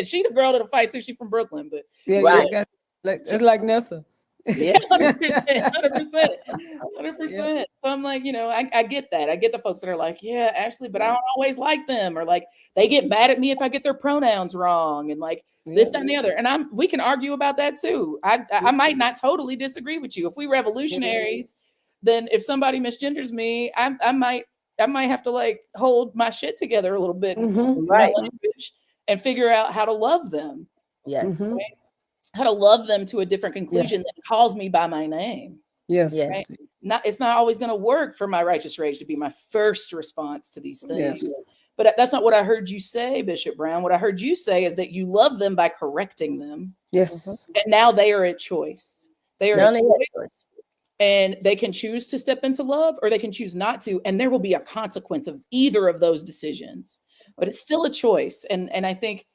C: she the girl that'll fight too. She's from Brooklyn, but
B: it's like Nessa.
C: Yeah, 100%. So I'm like, you know, I get that. I get the folks that are like, yeah, Ashley, but I don't always like them, or like they get mad at me if I get their pronouns wrong, and like this, that, and the other. And we can argue about that too. I might not totally disagree with you. If we revolutionaries, then if somebody misgenders me, I might have to like hold my shit together a little bit and figure out how to love them.
A: Yes.
C: Right? How to love them to a different conclusion that calls me by my name.
B: Yes.
A: Yes.
C: Right? It's not always going to work for my righteous rage to be my first response to these things.
B: Yes.
C: But that's not what I heard you say, Bishop Brown. What I heard you say is that you love them by correcting them.
B: Yes.
C: And now they are a choice. They are
A: Now
C: a
A: they are a
C: choice. And they can choose to step into love or they can choose not to. And there will be a consequence of either of those decisions. But it's still a choice. And I think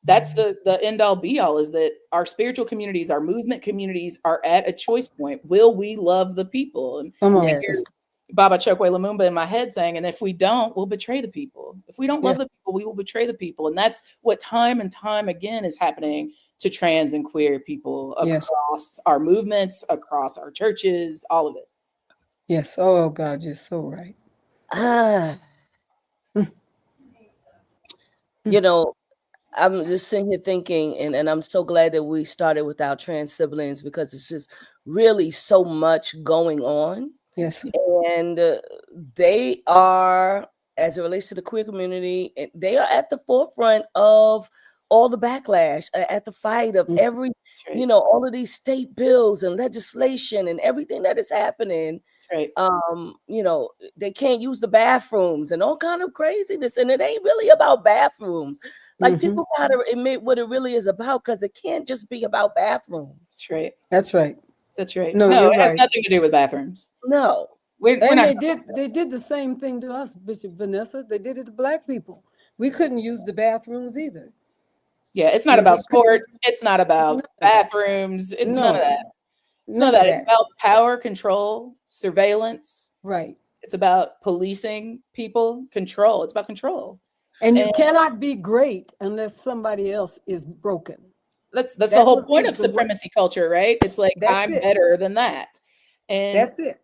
C: that's the end all be all, is that our spiritual communities, our movement communities are at a choice point. Will we love the people? And
B: Come on,
A: Yes.
B: sister.
C: Baba Chokwe Lumumba in my head saying, and if we don't, we'll betray the people. If we don't love
B: Yeah.
C: the people, we will betray the people. And that's what time and time again is happening to trans and queer people
B: Yes.
C: across our movements, across our churches, all of it.
B: Yes. Oh God, you're so right.
A: Ah. You know, I'm just sitting here thinking, and I'm so glad that we started with our trans siblings, because it's just really so much going on.
B: Yes.
A: And they are, as it relates to the queer community, they are at the forefront of all the backlash, at the fight of every,
C: right.
A: you know, all of these state bills and legislation and everything that is happening.
C: Right.
A: You know, they can't use the bathrooms and all kind of craziness, and it ain't really about bathrooms. Like, people gotta admit what it really is about, because it can't just be about bathrooms.
C: That's right.
B: That's right.
C: That's right.
B: No,
C: No,
B: you're
C: it has
B: right.
C: nothing to do with bathrooms.
A: No.
C: We're
B: And
C: not,
B: they did the same thing to us, Bishop Vanessa. They did it to Black people. We couldn't use the bathrooms either.
C: yeah, it's not
B: We
C: about
B: couldn't-
C: sports. It's not about
B: None of that.
C: bathrooms. It's
B: No.
C: none of that. It's
B: None
C: not
B: of
C: that. It's about power, control, surveillance.
B: Right.
C: It's about policing people, control. It's about control.
B: And you
C: And-
B: cannot be great unless somebody else is broken.
C: That's
B: That
C: the whole
B: was
C: point
B: the-
C: of
B: the way-
C: supremacy culture, right? It's like,
B: That's
C: I'm
B: it.
C: better than that. And
B: That's it.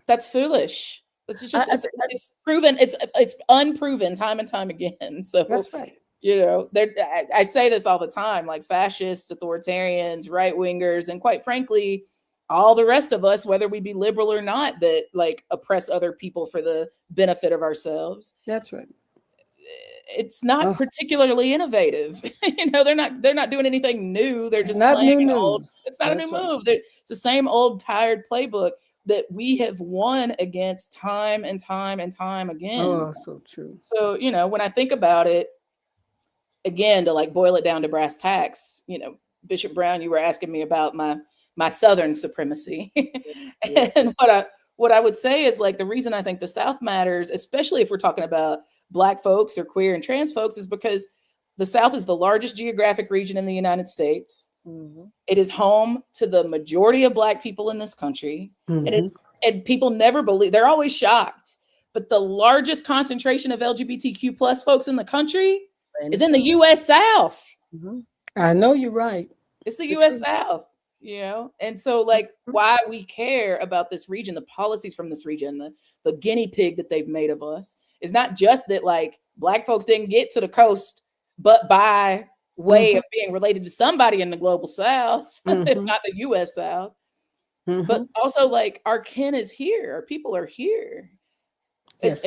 C: that's foolish. It's just it's proven, it's unproven time and time again. So
B: That's right.
C: you know, I say this all the time, like fascists, authoritarians, right wingers, and quite frankly, all the rest of us, whether we be liberal or not, that like oppress other people for the benefit of ourselves.
B: That's right.
C: It's not particularly innovative. You know, they're not doing anything new. They're just
B: not
C: playing
B: new
C: an old.
B: news.
C: It's not a
B: That's
C: new
B: right.
C: move. It's the same old tired playbook that we have won against time and time and time again.
B: Oh, so true.
C: So, you know, when I think about it, again, to like boil it down to brass tacks, you know, Bishop Brown, you were asking me about my Southern supremacy. And what I would say is, like, the reason I think the South matters, especially if we're talking about Black folks or queer and trans folks, is because the South is the largest geographic region in the United States. It is home to the majority of Black people in this country. And people never believe, they're always shocked. But the largest concentration of LGBTQ plus folks in the country is in the US South.
B: I know you're right.
C: It's the US South, you know? And so, like, why we care about this region, the policies from this region, the guinea pig that they've made of us, is not just that, like, Black folks didn't get to the coast, but by way of being related to somebody in the global South, if not the US South. But also, like, our kin is here, our people are here. As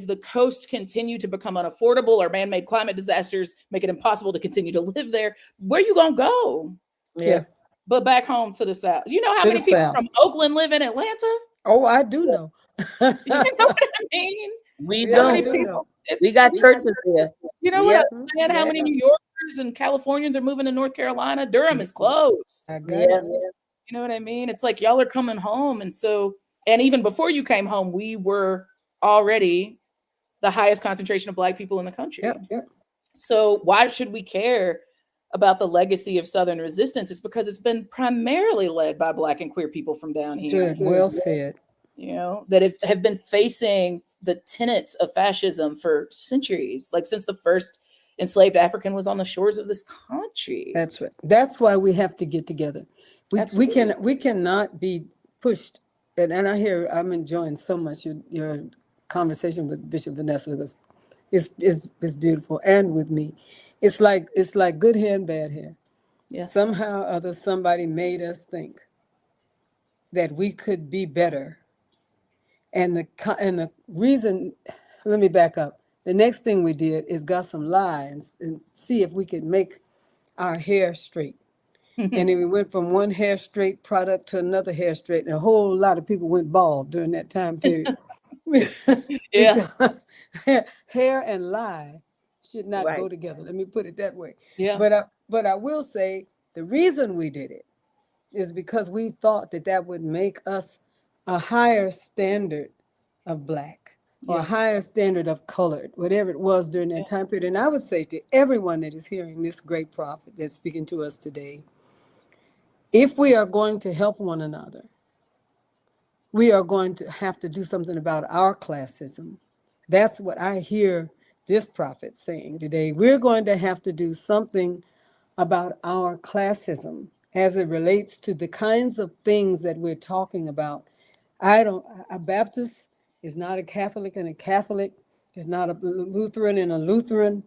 C: the coasts continue to become unaffordable, or man-made climate disasters make it impossible to continue to live there, where you gonna go?
B: Yeah.
C: But back home to the South. You know how
B: To
C: many
B: the
C: people
B: South.
C: from Oakland live in Atlanta?
B: Oh, I do know.
C: You know what I mean?
A: We
B: Yeah,
A: don't.
B: I do know.
A: We got churches there.
C: You know what I'm saying? How many New Yorkers and Californians are moving to North Carolina? Durham is closed.
B: I got
A: Yeah.
B: it.
C: You know what I mean? It's like y'all are coming home. And so, and even before you came home, we were already the highest concentration of Black people in the country.
B: Yep.
C: So why should we care about the legacy of Southern resistance? It's because it's been primarily led by Black and queer people from down here.
B: Good. Well said.
C: You know, that have been facing the tenets of fascism for centuries, like since the first enslaved African was on the shores of this country.
B: That's right. That's why we have to get together. We cannot be pushed. And I'm enjoying so much your conversation with Bishop Vanessa, because it's beautiful, and with me. It's like good hair and bad hair.
C: Yeah.
B: Somehow or other, somebody made us think that we could be better. And the reason, let me back up. The next thing we did is got some lines and see if we could make our hair straight. And then we went from one hair straight product to another hair straight, and a whole lot of people went bald during that time period.
C: Yeah.
B: Because hair and lie should not
A: Right.
B: go together. Let me put it that way.
C: Yeah.
B: But I will say the reason we did it is because we thought that that would make us a higher standard of Black or a
C: Yeah.
B: higher standard of colored, whatever it was during that time period. And I would say to everyone that is hearing this great prophet that's speaking to us today, if we are going to help one another, we are going to have to do something about our classism. That's what I hear this prophet saying today. We're going to have to do something about our classism as it relates to the kinds of things that we're talking about. A Baptist is not a Catholic and a Catholic, is not a Lutheran and a Lutheran,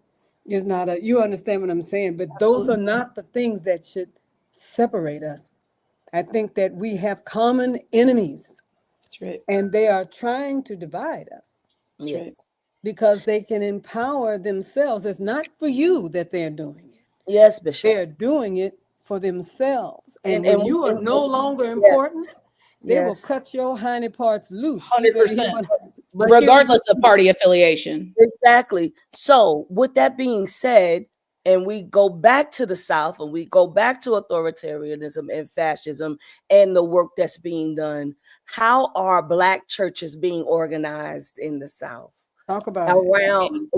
B: is not a, you understand what I'm saying? But those are not the things that should separate us. I think that we have common enemies.
C: That's right.
B: And they are trying to divide us.
C: That's right.
A: Yes.
B: Because they can empower themselves. It's not for you that they're doing it.
A: Yes, Bishop.
B: They're doing it for themselves. And when you are no longer
A: yes.
B: important, they will
A: Yes.
B: cut your hiney parts loose.
C: 100%.
A: But
C: Regardless of party affiliation.
A: Exactly. So with that being said, and we go back to the South and we go back to authoritarianism and fascism and the work that's being done, how are Black churches being organized in the South?
B: Talk about
A: around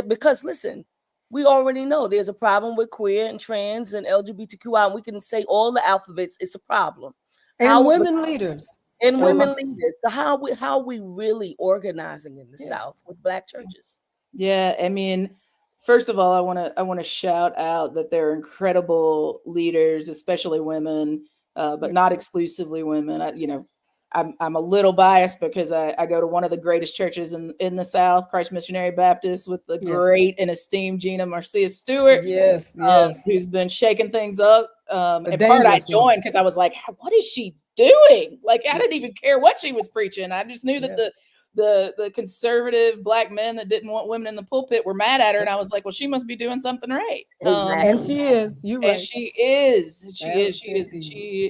A: because listen, we already know there's a problem with queer and trans and LGBTQI, and we can say all the alphabets. It's a problem.
B: And women leaders.
A: And women leaders. So how are we really organizing in the South with Black churches?
C: Yeah, I mean, first of all, I want to shout out that there are incredible leaders, especially women, but not exclusively women. I'm a little biased because I go to one of the greatest churches in the South, Christ Missionary Baptist, with the great and esteemed Gina Marcia Stewart.
B: Yes,
C: who's been shaking things up. And part I
B: dangerous one.
C: joined because I was like, what is she doing? Like, I didn't even care what she was preaching. I just knew that the conservative Black men that didn't want women in the pulpit were mad at her, and I was like, well, she must be doing something right.
B: And she is. You're right.
C: And she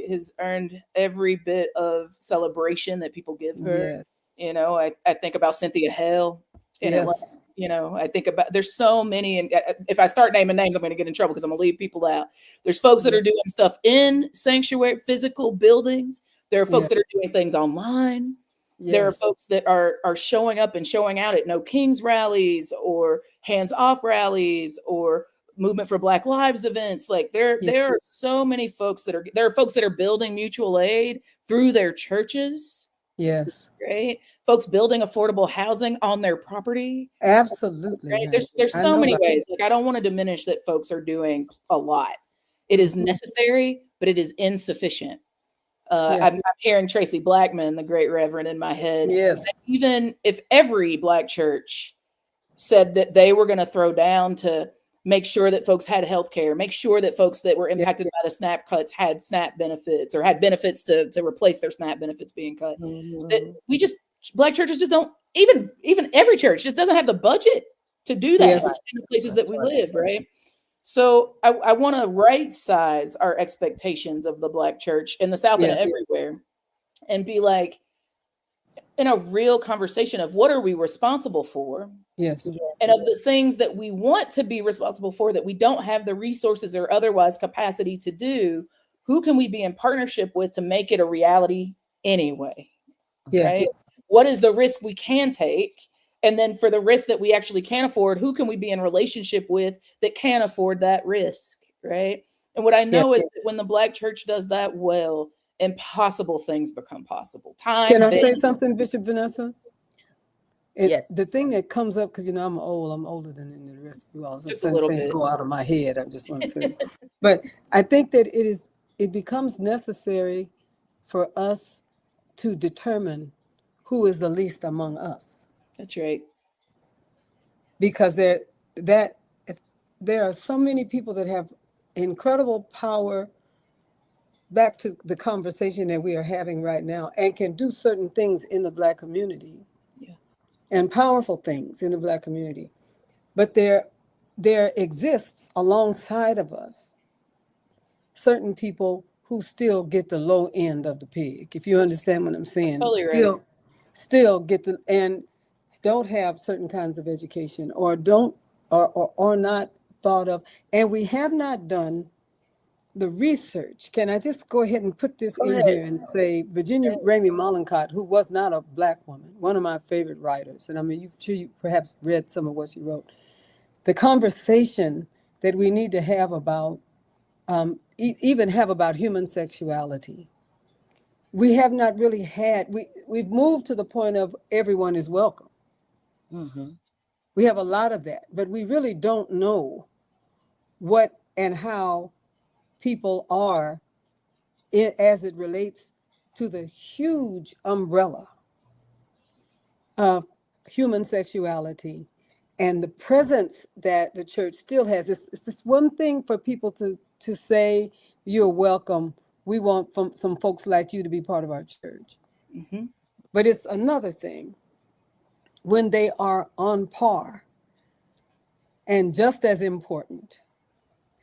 C: has earned every bit of celebration that people give her.
B: Yes.
C: You know, I think about Cynthia Hale in Atlanta. You know, I think about, there's so many, and if I start naming names, I'm going to get in trouble because I'm going to leave people out. There's folks that are doing stuff in sanctuary, physical buildings. There are folks that are doing things online. There are folks that are showing up and showing out at No Kings rallies or hands off rallies or Movement for Black Lives events. Like there are so many folks there are folks that are building mutual aid through their churches.
B: Yes.
C: Right. Folks building affordable housing on their property.
B: Absolutely.
C: Right. There's so many ways. Like, I don't want to diminish that folks are doing a lot. It is necessary, but it is insufficient. I'm hearing Tracy Blackman, the great reverend, in my head.
B: Yes.
C: Even if every Black church said that they were going to throw down to make sure that folks had health care, make sure that folks that were impacted by the SNAP cuts had SNAP benefits or had benefits to replace their SNAP benefits being cut. That Black churches just don't, even every church just doesn't have the budget to do that in the places that we live, right? So I want to right size our expectations of the Black church in the South and everywhere, and be like, in a real conversation of what are we responsible for?
B: Yes.
C: And of the things that we want to be responsible for that we don't have the resources or otherwise capacity to do, who can we be in partnership with to make it a reality anyway?
B: Yes.
C: Right? What is the risk we can take? And then for the risk that we actually can't afford, who can we be in relationship with that can afford that risk? Right. And what I know is that when the Black church does that well, impossible things become possible.
B: Can I say something, Bishop Vanessa?
A: Yes.
B: The thing that comes up, because I'm older than the rest of you all. So
C: Just a little
B: things
C: bit.
B: go out of my head. I just want to say, but I think that it becomes necessary for us to determine who is the least among us.
C: That's right.
B: Because there are so many people that have incredible power. Back to the conversation that we are having right now, and can do certain things in the Black community, and powerful things in the Black community. But there exists alongside of us certain people who still get the low end of the pig, if you understand what I'm saying.
C: totally right.
B: Still get the, and don't have certain kinds of education, or don't, or not thought of. And we have not done the research. Can I just go ahead and put this
A: Go
B: in
A: ahead.
B: here and say Virginia Ramey Mollenkott, who was not a Black woman, one of my favorite writers, and I mean, you perhaps read some of what she wrote. The conversation that we need to have about, even have about human sexuality. We have not really had, we've moved to the point of everyone is welcome.
A: Mm-hmm.
B: We have a lot of that, but we really don't know what and how people are as it relates to the huge umbrella of human sexuality and the presence that the church still has. It's just one thing for people to say, you're welcome. We want some folks like you to be part of our church.
C: Mm-hmm.
B: But it's another thing when they are on par and just as important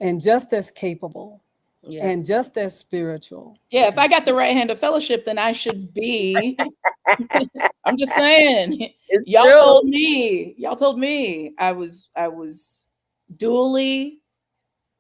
B: and just as capable and
A: Yes.
B: just as spiritual.
C: Yeah, if I got the right hand of fellowship, then I should be. I'm just saying.
A: It's
C: Y'all
A: true.
C: told me I was duly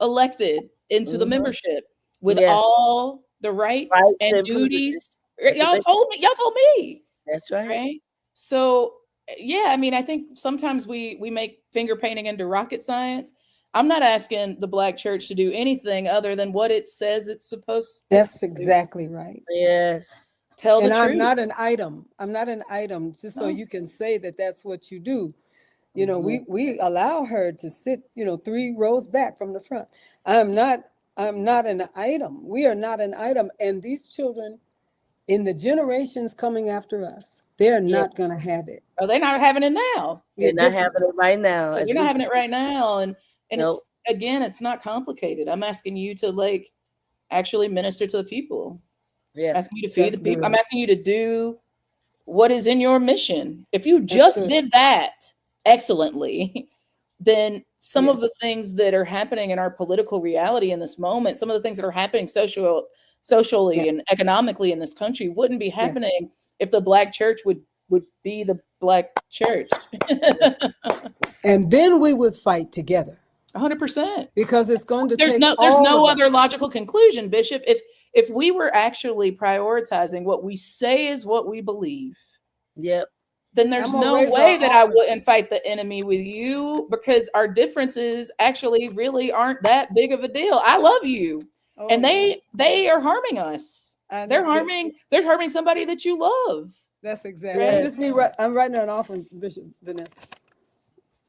C: elected into the
A: Mhm.
C: membership with
A: Yes.
C: all the rights
A: Rights
C: and
A: and
C: duties.
A: That's what
C: Y'all told me.
A: That's right.
C: Right? So yeah, I mean, I think sometimes we make finger painting into rocket science. I'm not asking the Black church to do anything other than what it says it's supposed to
B: That's
C: do.
B: exactly right.
A: Yes.
C: Tell the
B: And I'm
C: truth.
B: not an item. I'm not an item just so
C: No.
B: you can say that that's what you do. You know,
A: Mhm.
B: we allow her to sit, 3 rows back from the front. I'm not an item. We are not an item. And these children in the generations coming after us, they're
A: Yeah.
B: not going to have it.
C: Oh, they're not having it now.
A: They're not
B: This-
A: having it right now.
C: They're
A: As
C: not
A: we
C: having it right now. And
A: Nope.
C: it's not complicated. I'm asking you to like actually minister to the people.
A: Yeah.
C: I'm asking you to feed
B: That's
C: the people.
B: good.
C: I'm asking you to do what is in your mission. If you just
B: good.
C: did that excellently, then some of the
B: Yes.
C: things that are happening in our political reality in this moment, some of the things that are happening socially
B: Yeah.
C: and economically in this country wouldn't be happening if the Black church would be the Black church.
B: And then we would fight together
C: 100%.
B: because it's going to
C: There's
B: take
C: no
B: all of
C: other
B: us.
C: logical conclusion, Bishop. If we were actually prioritizing what we say is what we believe,
A: Yep.
C: then there's
B: I'm gonna
C: no
B: raise
C: way
B: our
C: that I
B: offering.
C: wouldn't fight the enemy with you, because our differences actually really aren't that big of a deal. I love you,
B: Oh,
C: and they are harming us.
B: I
C: They're
B: know.
C: harming somebody that you love.
B: That's exactly.
A: Yes.
B: I'm writing an offering, Bishop Vanessa.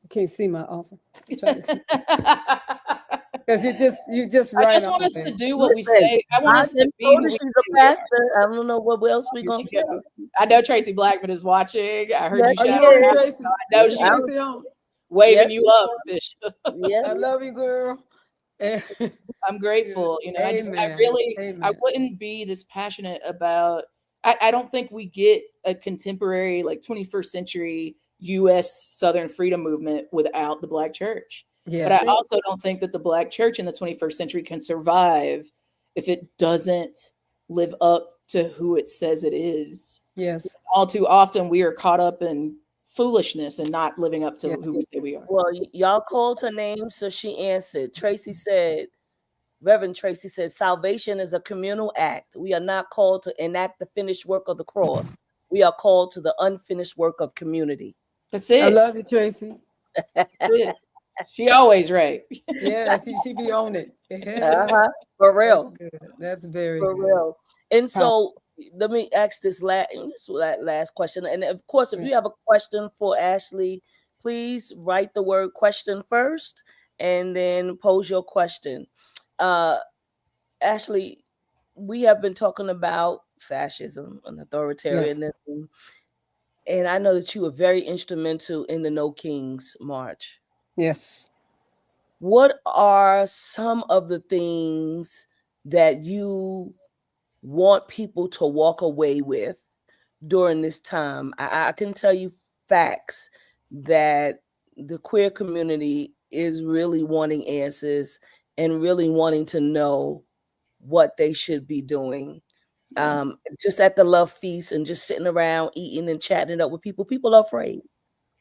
B: You can't see my offering. Because you just
C: I
B: right
C: just
B: on
C: want us
B: there.
C: to do what we
A: Listen,
C: say. I want us to be
A: told
C: who
A: her
C: we
A: she's
C: say
A: a
C: we are.
A: pastor. I don't know what else we
C: Here
A: gonna
C: she
A: say.
C: go. I know Tracy Blackman is watching. I heard
A: Yes,
C: you
B: Are you
C: shout
B: on,
C: her out.
B: Tracy?
C: I know
B: Is
C: she's
B: Tracy on?
C: waving
A: Yes,
C: you up, Bishop.
A: Yeah.
B: I love you, girl.
C: I'm grateful. I
B: Amen.
C: wouldn't be this passionate about, I don't think we get a contemporary, like 21st century US Southern freedom movement without the Black church.
B: Yes.
C: But I also don't think that the Black church in the 21st century can survive if it doesn't live up to who it says it is.
B: Yes.
C: All too often we are caught up in foolishness and not living up to
B: Yes.
C: who we say we are.
A: Well, y'all called her name, so she answered. Tracy said, Reverend Tracy said, salvation is a communal act. We are not called to enact the finished work of the cross. We are called to the unfinished work of community.
C: That's it.
B: I love you, Tracy.
C: That's it. She always right.
B: Yeah, she be on it.
A: For real.
B: That's good. That's very
A: For
B: good.
A: real. And so let me ask this last question. And of course, if you have a question for Ash-Lee, please write the word question first and then pose your question. Ash-Lee, we have been talking about fascism and authoritarianism. And I know that you were very instrumental in the No Kings March.
B: Yes.
A: What are some of the things that you want people to walk away with during this time? I can tell you facts that the queer community is really wanting answers and really wanting to know what they should be doing. Just at the love feast and just sitting around eating and chatting it up with people. People are afraid.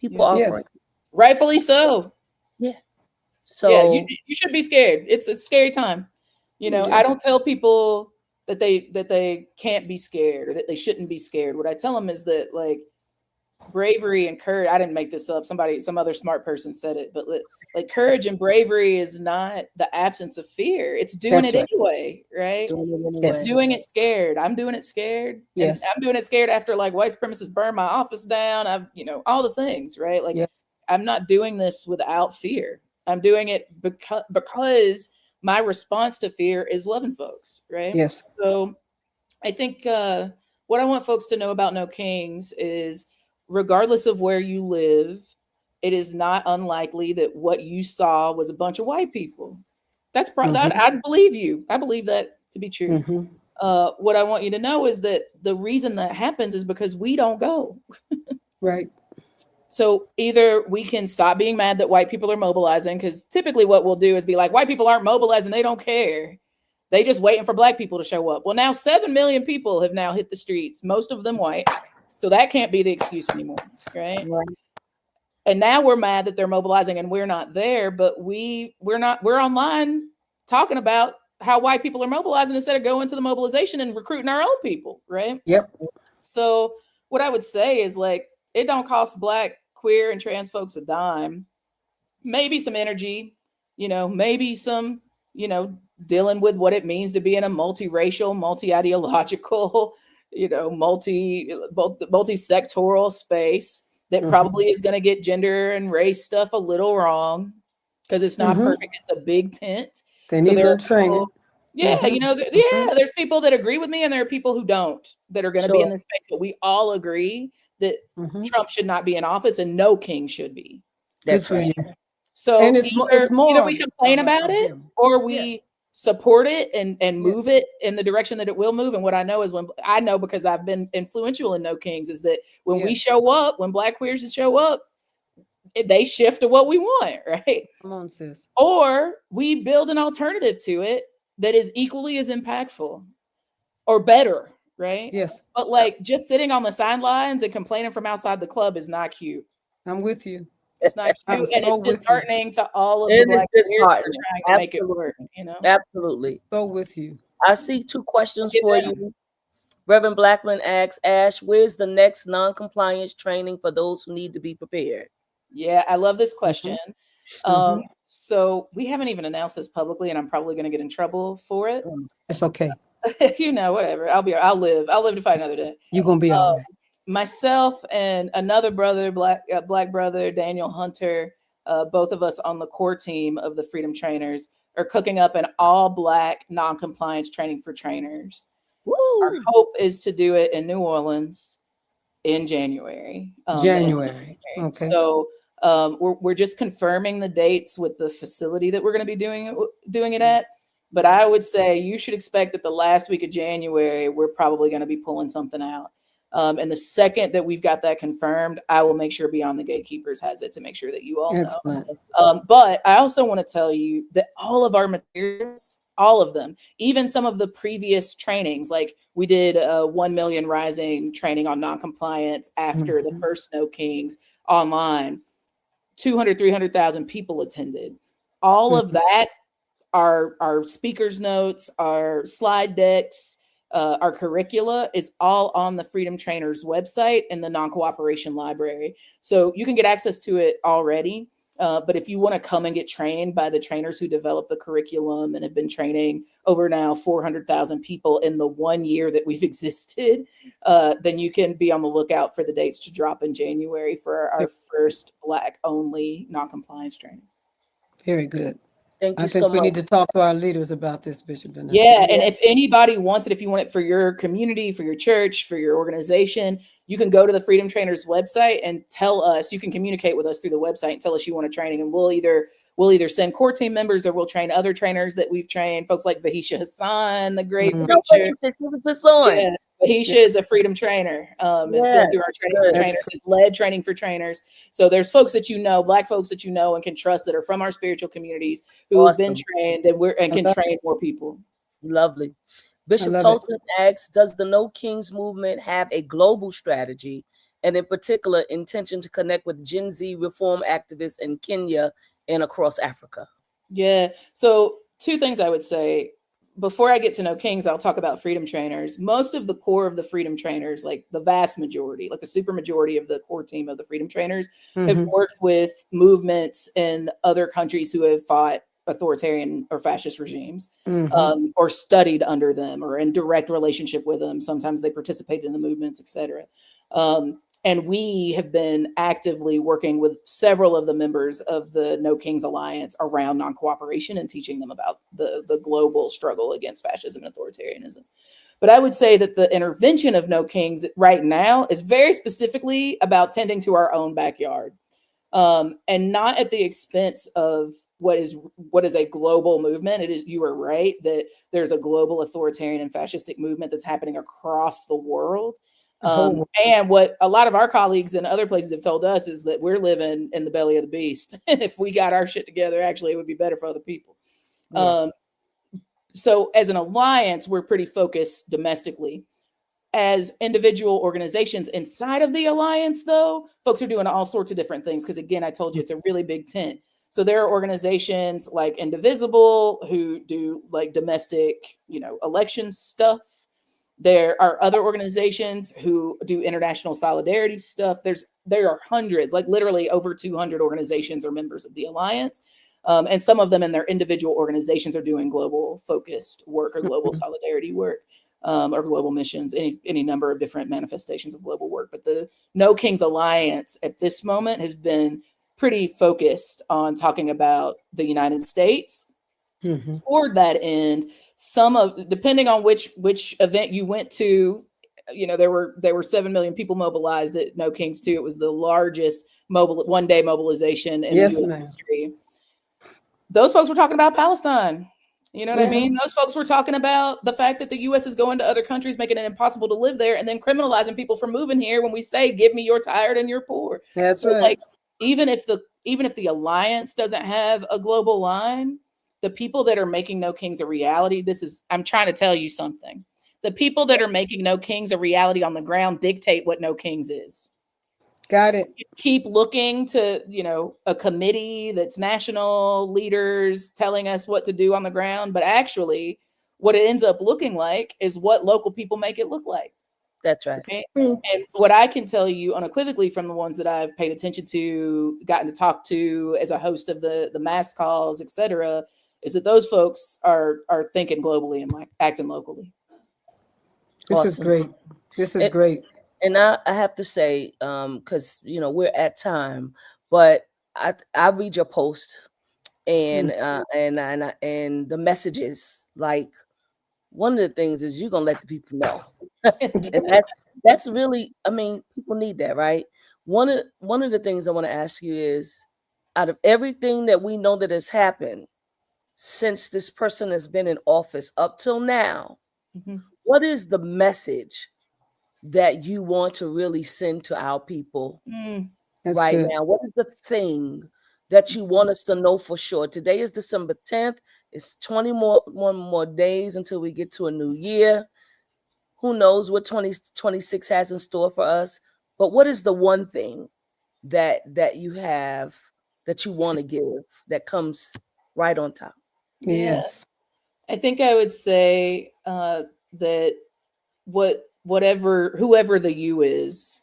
A: People are
B: Yes.
A: afraid.
C: Rightfully so.
A: Yeah.
C: Yeah,
A: So
C: you should be scared. It's a scary time. You know,
B: Yeah.
C: I don't tell people that they can't be scared or that they shouldn't be scared. What I tell them is that, like, bravery and courage, I didn't make this up. Some other smart person said it, but like courage and bravery is not the absence of fear. It's doing
B: That's
C: it
B: right.
C: anyway, right?
A: doing it
C: It's
A: anyway.
B: Yes.
C: doing it scared. I'm doing it scared.
B: Yes.
C: And I'm doing it scared after, like, white supremacists burned my office down. I've, all the things, right? Like,
B: Yeah.
C: I'm not doing this without fear. I'm doing it because my response to fear is loving folks, right?
B: Yes.
C: So I think what I want folks to know about No Kings is, regardless of where you live, it is not unlikely that what you saw was a bunch of white people. That's I believe you. I believe that to be true. What I want you to know is that the reason that happens is because we don't go.
B: Right.
C: So either we can stop being mad that white people are mobilizing, because typically what we'll do is be like, white people aren't mobilizing, they don't care. They just waiting for black people to show up. Well, now 7 million people have now hit the streets, most of them white. So that can't be the excuse anymore, right? And now we're mad that they're mobilizing and we're not there, but we're online talking about how white people are mobilizing instead of going to the mobilization and recruiting our own people, right?
B: Yep.
C: So what I would say is, like, it don't cost black, queer, and trans folks a dime. Maybe some energy, maybe some, dealing with what it means to be in a multiracial, multi-ideological, multi-sectoral space that probably is going to get gender and race stuff a little wrong because it's not perfect. It's a big tent.
B: They need a little training.
C: Yeah, there's people that agree with me and there are people who don't, that are going to be in this space. But we all agree that Trump should not be in office and no king should be.
A: That's right.
C: So
B: and it's more
C: either we complain about it or we support it and move it in the direction that it will move. And what I know is, because I've been influential in No Kings, is that when we show up, when black queers show up, they shift to what we want, right?
B: Come on, sis.
C: Or we build an alternative to it that is equally as impactful or better, right?
B: Yes.
C: But, like, just sitting on the sidelines and complaining from outside the club is not cute.
B: I'm with you.
C: It's not cute, and
B: so
C: it's disheartening to all of the black queers that are trying to make it work.
A: Absolutely.
B: So with you.
A: I see 2 questions for you. Reverend Blackman asks, Ash, where's the next non-compliance training for those who need to be prepared?
C: Yeah, I love this question. So we haven't even announced this publicly, and I'm probably going to get in trouble for it.
B: It's okay.
C: Whatever. I'll live to fight another day.
B: You're gonna be all right.
C: Myself and another brother, black brother, Daniel Hunter, both of us on the core team of the Freedom Trainers, are cooking up an all-black non-compliance training for trainers. Woo! Our hope is to do it in New Orleans in January.
B: January. Okay.
C: So we're just confirming the dates with the facility that we're going to be doing it at. But I would say you should expect that the last week of January, we're probably going to be pulling something out. And the second that we've got that confirmed, I will make sure Beyond the Gatekeepers has it to make sure that you all know. But I also want to tell you that all of our materials, all of them, even some of the previous trainings, like we did a 1 Million Rising training on noncompliance after the first No Kings online, 200, 300,000 people attended. All of that, our speakers notes, our slide decks, our curricula is all on the Freedom Trainers website in the non-cooperation library. So you can get access to it already. But if you want to come and get trained by the trainers who developed the curriculum and have been training over now 400,000 people in the 1 year that we've existed, then you can be on the lookout for the dates to drop in January for our first Black only non-compliance training.
B: Very good.
A: Thank you
B: I think
A: so
B: we
A: much.
B: need to talk to our leaders about this, Bishop Vanessa.
C: Yeah, and if anybody wants it, if you want it for your community, for your church, for your organization, you can go to the Freedom Trainers website and tell us. You can communicate with us through the website and tell us you want a training, and we'll either send core team members or we'll train other trainers that we've trained. Folks like Vahisha Hassan, the great preacher. Yeah, Vahisha is a Freedom Trainer. Has been through our training for trainers. Has led training for trainers. So there's folks that you know, Black folks that you know and can trust that are from our spiritual communities who have been trained and can train more people.
A: Lovely.
B: I
A: Bishop
B: love it.
A: Tolton asks, does the No Kings movement have a global strategy and in particular intention to connect with Gen Z reform activists in Kenya and across Africa?
C: Yeah. So two things I would say. Before I get to No Kings, I'll talk about freedom trainers. Most of the core of the freedom trainers, like the vast majority, like the super majority of the core team of the freedom trainers, have
B: Mhm.
C: worked with movements in other countries who have fought authoritarian or fascist regimes,
B: Mhm.
C: or studied under them or in direct relationship with them. Sometimes they participated in the movements, etc. And we have been actively working with several of the members of the No Kings Alliance around non-cooperation and teaching them about the global struggle against fascism and authoritarianism. But I would say that the intervention of No Kings right now is very specifically about tending to our own backyard, and not at the expense of what is a global movement. It is, you are right, that there's a global authoritarian and fascistic movement that's happening across the world.
B: The whole world.
C: And what a lot of our colleagues in other places have told us is that we're living in the belly of the beast. And if we got our shit together, actually, it would be better for other people.
B: Yeah.
C: So as an alliance, we're pretty focused domestically. As individual organizations inside of the alliance, though, folks are doing all sorts of different things. Because again, I told you it's a really big tent. So there are organizations like Indivisible who do like domestic, election stuff. There are other organizations who do international solidarity stuff. There are hundreds, like literally over 200 organizations are members of the alliance. And some of them in their individual organizations are doing global focused work or global
B: Mhm.
C: solidarity work, or global missions, any number of different manifestations of global work. But the No Kings Alliance at this moment has been pretty focused on talking about the United States.
B: Mhm.
C: Toward that end, depending on which event you went to, there were 7 million people mobilized at No Kings 2. It was the largest one day mobilization in
B: Yes,
C: U.S.
B: ma'am.
C: history. Those folks were talking about Palestine. You know what I
B: Mhm.
C: mean? Those folks were talking about the fact that the U.S. is going to other countries, making it impossible to live there, and then criminalizing people for moving here when we say, "Give me your tired and your poor."
B: That's
C: So,
B: right.
C: like, even if the alliance doesn't have a global line, the people that are making No Kings a reality, I'm trying to tell you something. The people that are making No Kings a reality on the ground dictate what No Kings is.
B: Got it.
C: Keep looking to a committee that's national leaders telling us what to do on the ground, but actually what it ends up looking like is what local people make it look like.
A: That's right.
C: Right?
B: True.
C: And what I can tell you unequivocally from the ones that I've paid attention to, gotten to talk to as a host of the mass calls, etc., is that those folks are thinking globally and like acting locally.
B: This is
A: Awesome.
B: great. This is great.
A: And I have to say, because we're at time, but I read your post and and the messages. Like, one of the things is you're gonna let the people know, and that's really, I mean, people need that, right? One of the things I want to ask you is, out of everything that we know that has happened since this person has been in office up till now,
C: Mhm.
A: what is the message that you want to really send to our people
C: Mm.
B: That's
A: right
B: good.
A: now? What is the thing that you want us to know for sure? Today is December 10th. It's 21 more days until we get to a new year. Who knows what 2026 has in store for us? But what is the one thing that you have that you want to give that comes right on top?
C: Yeah.
B: Yes.
C: I think I would say that whoever the you is,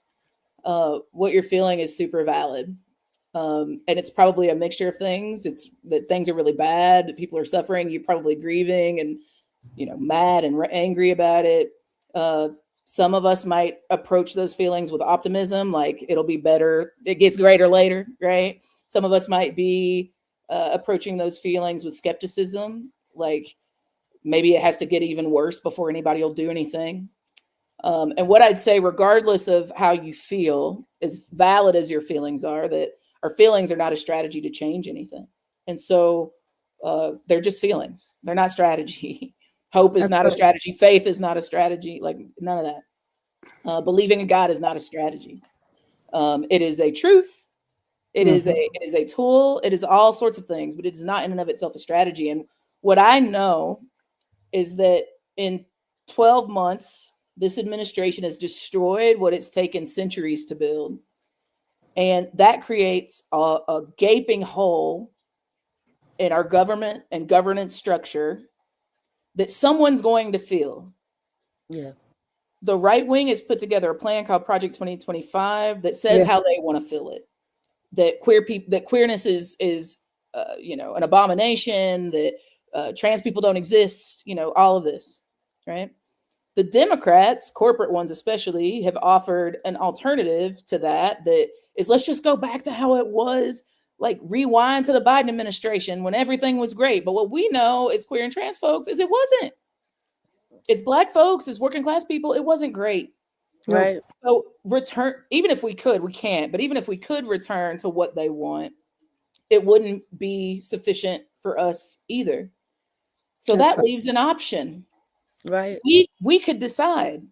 C: what you're feeling is super valid. And it's probably a mixture of things. It's that things are really bad, that people are suffering, you're probably grieving and mad and angry about it. Uh, some of us might approach those feelings with optimism, like it'll be better, it gets greater later, right? Some of us might be approaching those feelings with skepticism, like maybe it has to get even worse before anybody will do anything. And what I'd say, regardless of how you feel, as valid as your feelings are, that our feelings are not a strategy to change anything. And so they're just feelings. They're not strategy. Hope is
B: That's
C: not a
B: right.
C: strategy. Faith is not a strategy. Like none of that. Believing in God is not a strategy. It is a truth. It is
B: Mhm.
C: a tool. It is all sorts of things, but it is not in and of itself a strategy. And what I know is that in 12 months, this administration has destroyed what it's taken centuries to build. And that creates a gaping hole in our government and governance structure that someone's going to fill.
A: Yeah.
C: The right wing has put together a plan called Project 2025 that says
B: Yes.
C: how they want to fill it. That queerness is an abomination, that trans people don't exist, all of this, right? The Democrats, corporate ones especially, have offered an alternative to that is, let's just go back to how it was, like rewind to the Biden administration when everything was great. But what we know as queer and trans folks is it wasn't. It's Black folks, it's working class people, it wasn't great.
A: Right.
C: So even if we could, we can't, but even if we could return to what they want, it wouldn't be sufficient for us either. So
B: That's
C: that
B: right.
C: leaves an option.
A: Right.
C: We could decide.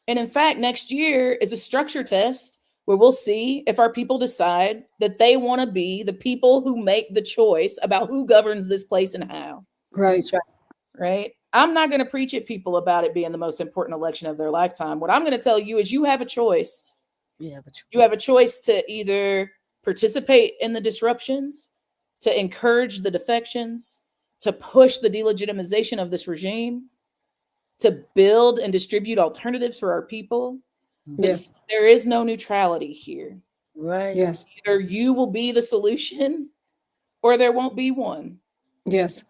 C: And in fact, next year is a structure test where we'll see if our people decide that they want to be the people who make the choice about who governs this place and how.
B: Right.
A: That's right.
C: Right? I'm not going to preach at people about it being the most important election of their lifetime. What I'm going to tell you is you have a choice.
A: Yeah,
C: You have a choice to either participate in the disruptions, to encourage the defections, to push the delegitimization of this regime, to build and distribute alternatives for our people.
B: Yes.
C: There is no neutrality here.
A: Right.
B: Yes.
C: Either you will be the solution or there won't be one.
B: Yes.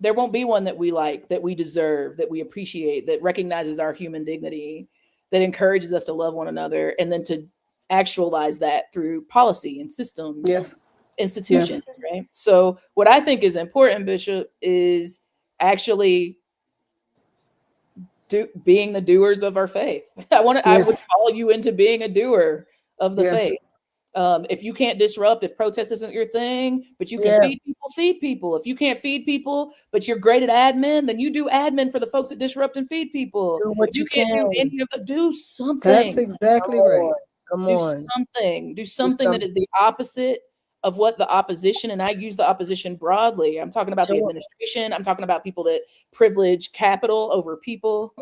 C: There won't be one that we like, that we deserve, that we appreciate, that recognizes our human dignity, that encourages us to love one another, and then to actualize that through policy and systems,
B: Yes.
C: institutions, right? So what I think is important, Bishop, is actually being the doers of our faith. I would call you into being a doer of the faith. If you can't disrupt, if protest isn't your thing, but you can feed people. If you can't feed people, but you're great at admin, then you do admin for the folks that disrupt and feed people.
A: Do what
C: if you can't do any of it, do something.
B: That's exactly right.
C: Do something that is the opposite of what the opposition, and I use the opposition broadly. I'm talking about the administration. I'm talking about people that privilege capital over people,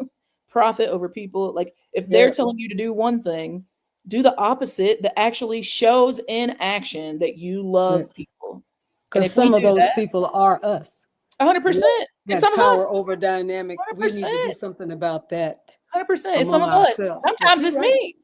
C: profit over people. Like if they're telling you to do one thing, do the opposite that actually shows in action that you love people.
B: Because some of those people are us.
C: 100%.
B: That
C: some
B: power
C: of us.
B: over dynamic.
C: 100%.
B: We need to do something about that.
C: 100%. It's some of us. Sometimes it's me.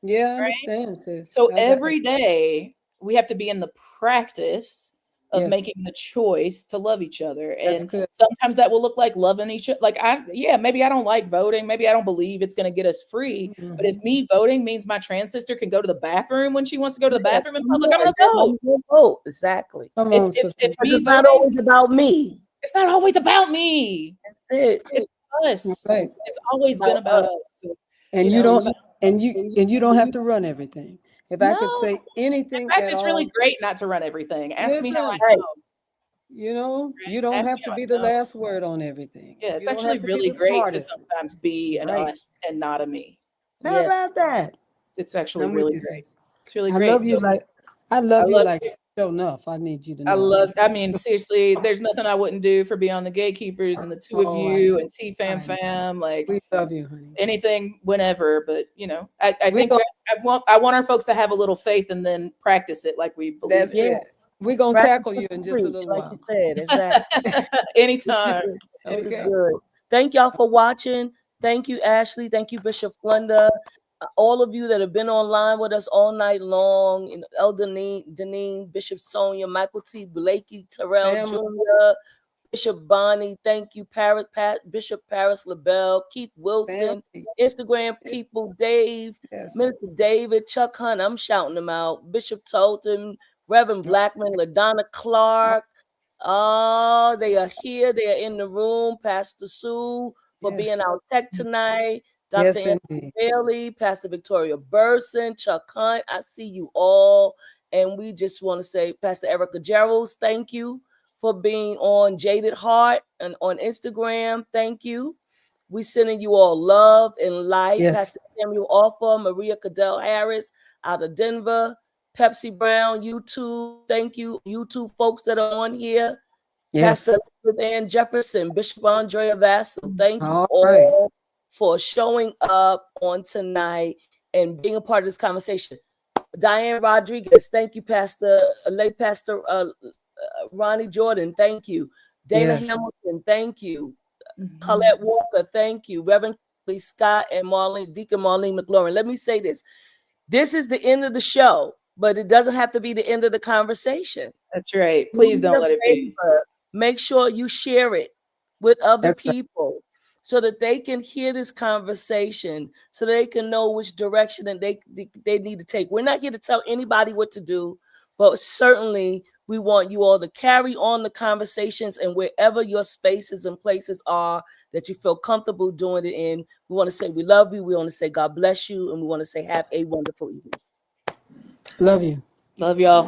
B: Yeah, I understand, sis.
C: So every day we have to be in the practice of making the choice to love each other. And sometimes that will look like loving each other. Like, maybe I don't like voting. Maybe I don't believe it's going to get us free. Mm-hmm. But if me voting means my trans sister can go to the bathroom when she wants to go to the bathroom in public, I'm going to
A: vote. Exactly.
C: It's
A: not always about me.
C: It's not always about me.
A: That's it.
C: It's us.
B: Right.
C: It's always been about us. So,
B: and you don't have to run everything. If I could say anything,
C: in fact, it's really great not to run everything. Ask me how I know.
B: You don't have to be the last word on everything.
C: Yeah, it's actually really great to sometimes be an us and not a me.
B: How about that?
C: It's actually really great. It's really great.
B: I love you like so enough. I need you to know.
C: I mean, seriously, there's nothing I wouldn't do for Beyond the Gatekeepers and the two of you and T-Fam. Like,
B: we love you, honey.
C: Anything, whenever. But I think I want our folks to have a little faith and then practice it like we believe.
B: That's it. We're gonna tackle you in just a little while.
A: Like you said, exactly.
C: Anytime.
A: This is good. Thank y'all for watching. Thank you, Ash-Lee. Thank you, Bishop Flunder. All of you that have been online with us all night long, Elder Deneen, Bishop Sonia, Michael T. Blakey, Terrell Jr., Bishop Bonnie, thank you, Bishop Paris LaBelle, Keith Wilson, Instagram people, Dave, Minister David, Chuck Hunt, I'm shouting them out, Bishop Tolton, Reverend Blackman, LaDonna Clark. Oh, they are here. They are in the room. Pastor Sue for being our tech tonight. Dr. Anthony Bailey, Pastor Victoria Burson, Chuck Hunt, I see you all. And we just want to say, Pastor Erica Geralds, thank you for being on Jaded Heart and on Instagram. Thank you. We sending you all love and light. Pastor Samuel Offer, Maria Cadell Harris out of Denver, Pepsi Brown, YouTube. Thank you, YouTube folks that are on here.
B: Yes.
A: Pastor Elizabeth Ann Jefferson, Bishop Andrea Vassal. Thank you
B: All
A: all
B: right.
A: for showing up on tonight and being a part of this conversation. Diane Rodriguez, thank you, late Pastor Ronnie Jordan, thank you. Dana
B: Yes.
A: Hamilton, thank you.
C: Mhm.
A: Colette Walker, thank you. Reverend Scott and Deacon Marlene McLaurin. Let me say this. This is the end of the show, but it doesn't have to be the end of the conversation.
C: That's right. Please don't let it be.
A: Make sure you share it with other
B: That's right.
A: people so that they can hear this conversation, so they can know which direction and they need to take. We're not here to tell anybody what to do, but certainly we want you all to carry on the conversations, and wherever your spaces and places are that you feel comfortable doing it in, we want to say we love you, we want to say God bless you, and we want to say have a wonderful evening.
B: Love you.
C: Love y'all.